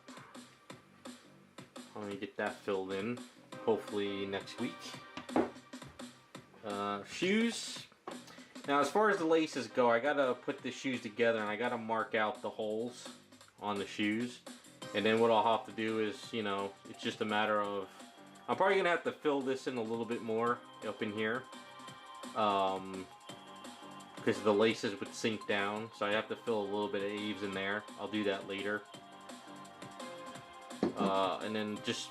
Let me get that filled in, hopefully next week. Shoes. Now as far as the laces go, I gotta put the shoes together and I gotta mark out the holes on the shoes. And then what I'll have to do is, you know, it's just a matter of, I'm probably gonna have to fill this in a little bit more up in here. Because the laces would sink down, so I have to fill a little bit of eaves in there. I'll do that later. And then just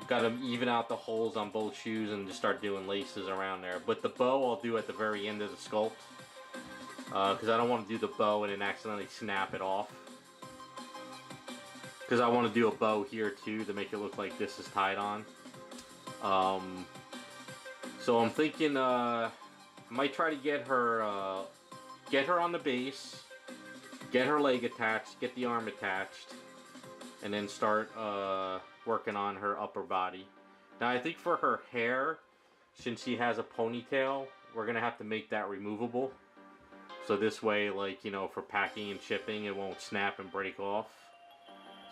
gotta even out the holes on both shoes and just start doing laces around there. But the bow I'll do at the very end of the sculpt, because I don't want to do the bow and then accidentally snap it off. Because I want to do a bow here too to make it look like this is tied on. So I'm thinking I might try to get her on the base, get her leg attached, get the arm attached, and then start working on her upper body. Now I think for her hair, since she has a ponytail, we're gonna have to make that removable. So this way, like, you know, for packing and shipping, it won't snap and break off.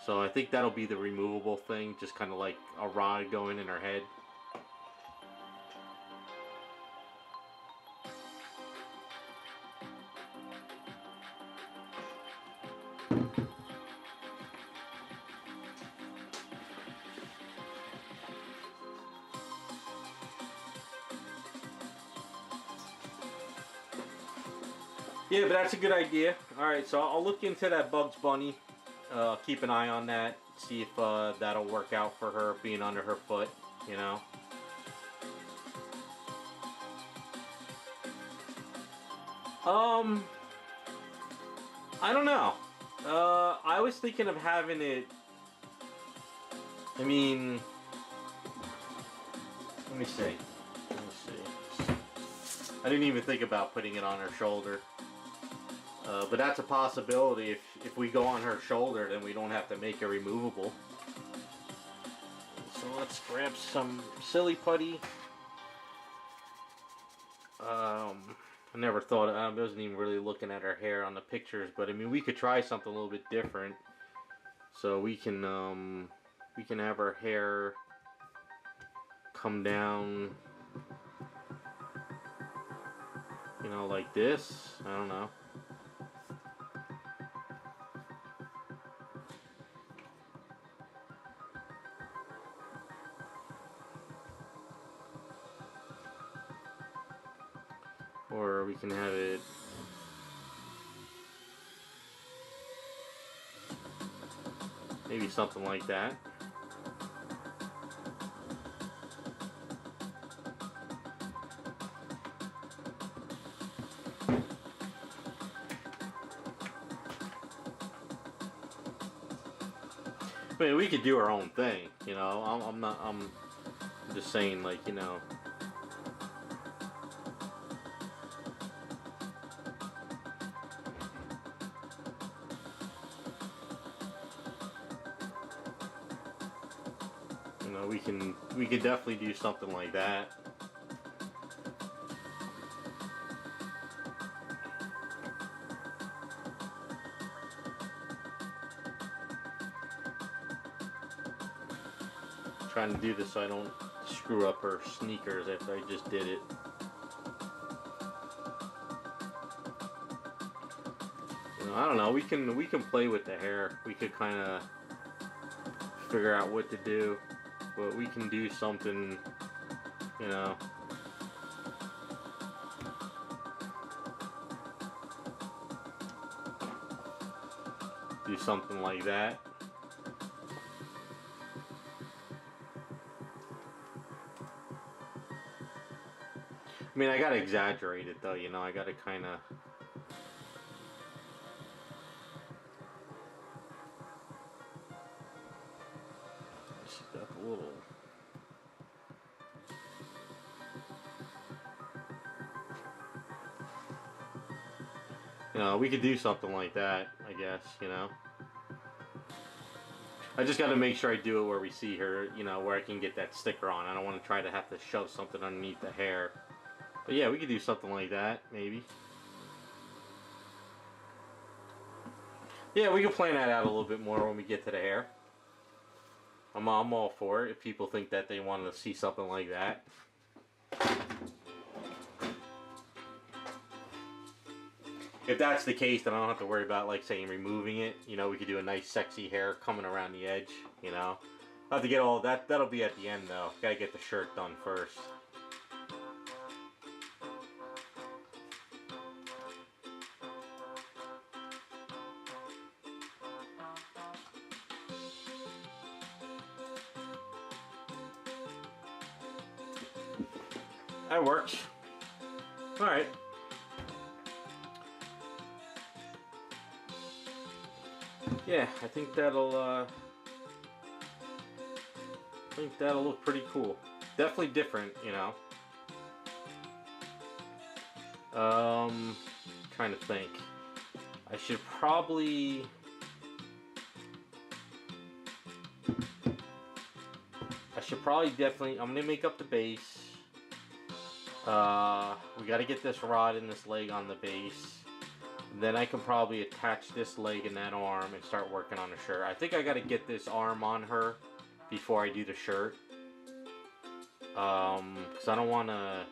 So I think that'll be the removable thing, just kind of like a rod going in her head. Yeah, but that's a good idea. Alright, so I'll look into that Bugs Bunny. Keep an eye on that. See if that'll work out for her being under her foot, you know. I don't know. I was thinking of having it... I mean... Let me see. I didn't even think about putting it on her shoulder. But that's a possibility. If we go on her shoulder, then we don't have to make it removable. So let's grab some silly putty. I never thought, I wasn't even really looking at her hair on the pictures, but I mean, we could try something a little bit different. So we can have her hair come down, you know, like this. I don't know. Or we can have it maybe something like that. I mean, we could do our own thing, you know. I'm just saying, like, you know. You know, we could definitely do something like that. Trying to do this so I don't screw up her sneakers after I just did it. You know, I don't know. We can play with the hair. We could kind of figure out what to do, but we can do something. You know. Do something like that. I mean, I gotta exaggerate it though, you know, I gotta kinda... She's got the little... You know, we could do something like that, I guess, you know. I just got to make sure I do it where we see her, you know, where I can get that sticker on. I don't want to try to have to shove something underneath the hair. But yeah, we could do something like that, maybe. Yeah, we can plan that out a little bit more when we get to the hair. I'm all for it if people think that they want to see something like that. If that's the case, then I don't have to worry about, like, saying removing it. You know, we could do a nice sexy hair coming around the edge, you know. I'll have to get all that. That'll be at the end, though. Gotta get the shirt done first. That works. Alright. Yeah, I think that'll look pretty cool. Definitely different, you know. Trying to think. I should probably definitely, I'm gonna make up the base. We gotta get this rod and this leg on the base. Then I can probably attach this leg and that arm and start working on the shirt. I think I gotta get this arm on her before I do the shirt. Cause I don't wanna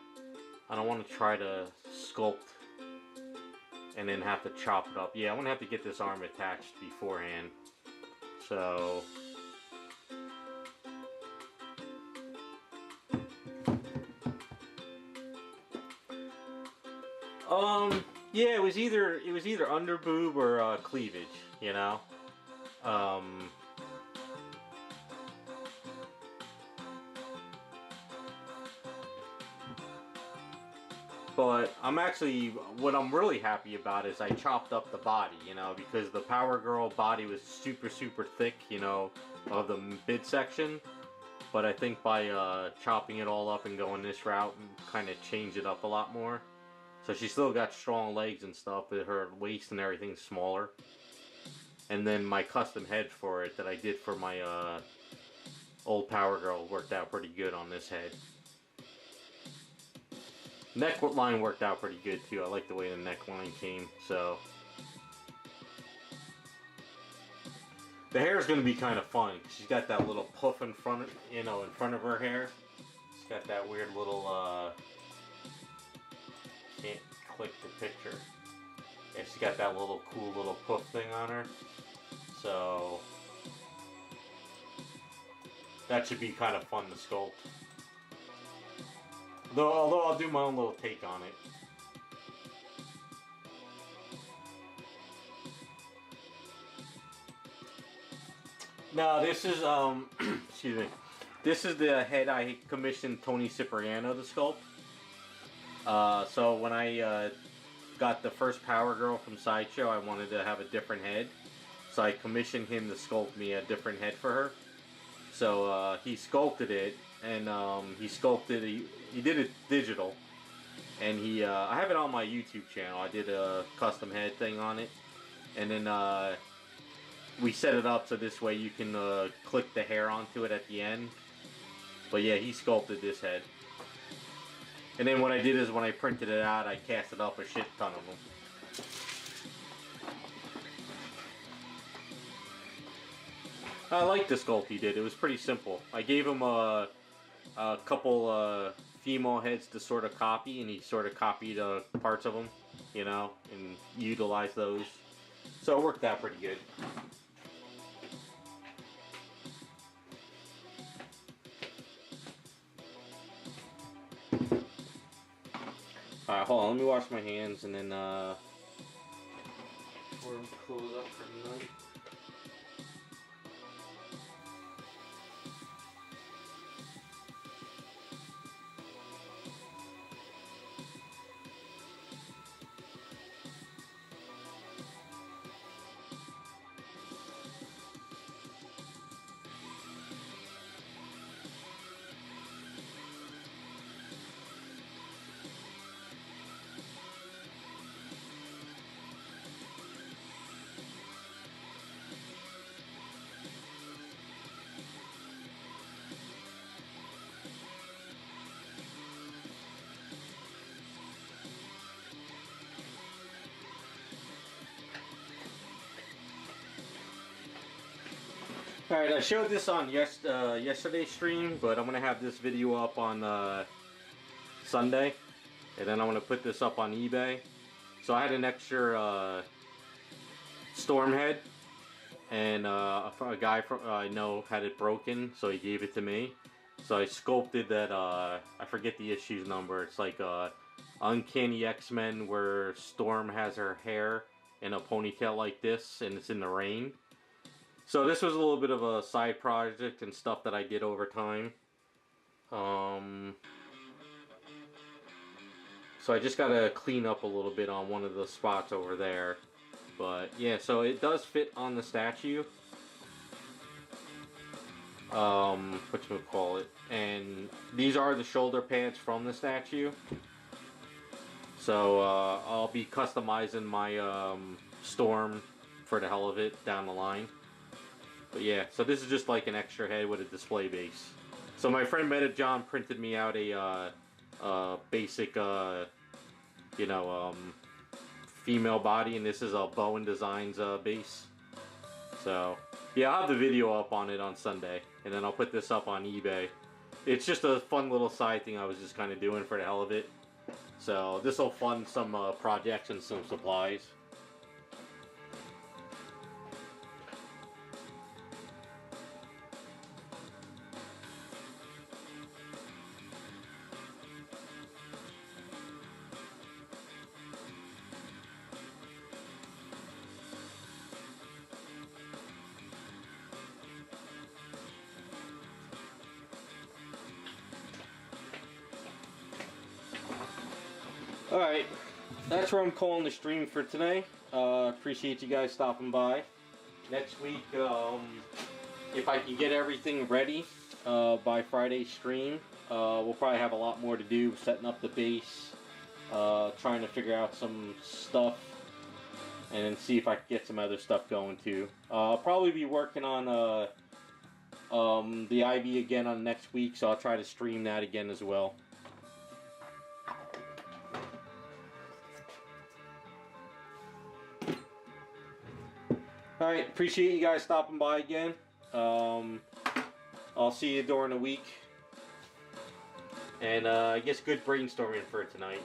try to sculpt and then have to chop it up. Yeah, I'm gonna have to get this arm attached beforehand. So yeah, it was either under boob or cleavage, you know. But what I'm really happy about is I chopped up the body, you know, because the Power Girl body was super thick, you know, of the midsection. But I think by chopping it all up and going this route, kind of change it up a lot more. So she still got strong legs and stuff, but her waist and everything's smaller. And then my custom head for it that I did for my old Power Girl worked out pretty good on this head. Neckline worked out pretty good too. I like the way the neckline came. So the hair is going to be kind of fun. She's got that little puff in front, you know, in front of her hair. She's got that weird little. Can't click the picture. Yeah, she's got that little cool little puff thing on her. So that should be kind of fun to sculpt. Although I'll do my own little take on it. No, this is excuse me. This is the head I commissioned Tony Cipriano to sculpt. So when I got the first Power Girl from Sideshow, I wanted to have a different head. So I commissioned him to sculpt me a different head for her. So he sculpted it, and he did it digital. And I have it on my YouTube channel. I did a custom head thing on it. And then we set it up so this way you can click the hair onto it at the end. But yeah, he sculpted this head. And then what I did is when I printed it out, I casted up a shit ton of them. I like the sculpt he did. It was pretty simple. I gave him a couple female heads to sort of copy, and he sort of copied parts of them, you know, and utilized those. So it worked out pretty good. Alright, hold on, let me wash my hands and then before we close up for the night. Alright, I showed this on yesterday's stream, but I'm going to have this video up on Sunday. And then I'm going to put this up on eBay. So I had an extra storm head. And a guy I know had it broken, so he gave it to me. So I sculpted that, I forget the issues number. It's like Uncanny X-Men where Storm has her hair in a ponytail like this, and it's in the rain. So this was a little bit of a side project and stuff that I did over time. So I just gotta clean up a little bit on one of the spots over there. But yeah, so it does fit on the statue. Whatchamacallit. And these are the shoulder pads from the statue. So I'll be customizing my Storm for the hell of it down the line. But yeah, so this is just like an extra head with a display base. So my friend Meta John printed me out a basic, you know, female body, and this is a Bowen Designs base. So yeah, I'll have the video up on it on Sunday, and then I'll put this up on eBay. It's just a fun little side thing I was just kind of doing for the hell of it. So this will fund some projects and some supplies. Alright, that's where I'm calling the stream for today. Appreciate you guys stopping by. Next week, if I can get everything ready by Friday's stream, we'll probably have a lot more to do, setting up the base, trying to figure out some stuff, and then see if I can get some other stuff going too. I'll probably be working on the Ivy again on next week, so I'll try to stream that again as well. Alright, appreciate you guys stopping by again. I'll see you during the week. And I guess good brainstorming for tonight.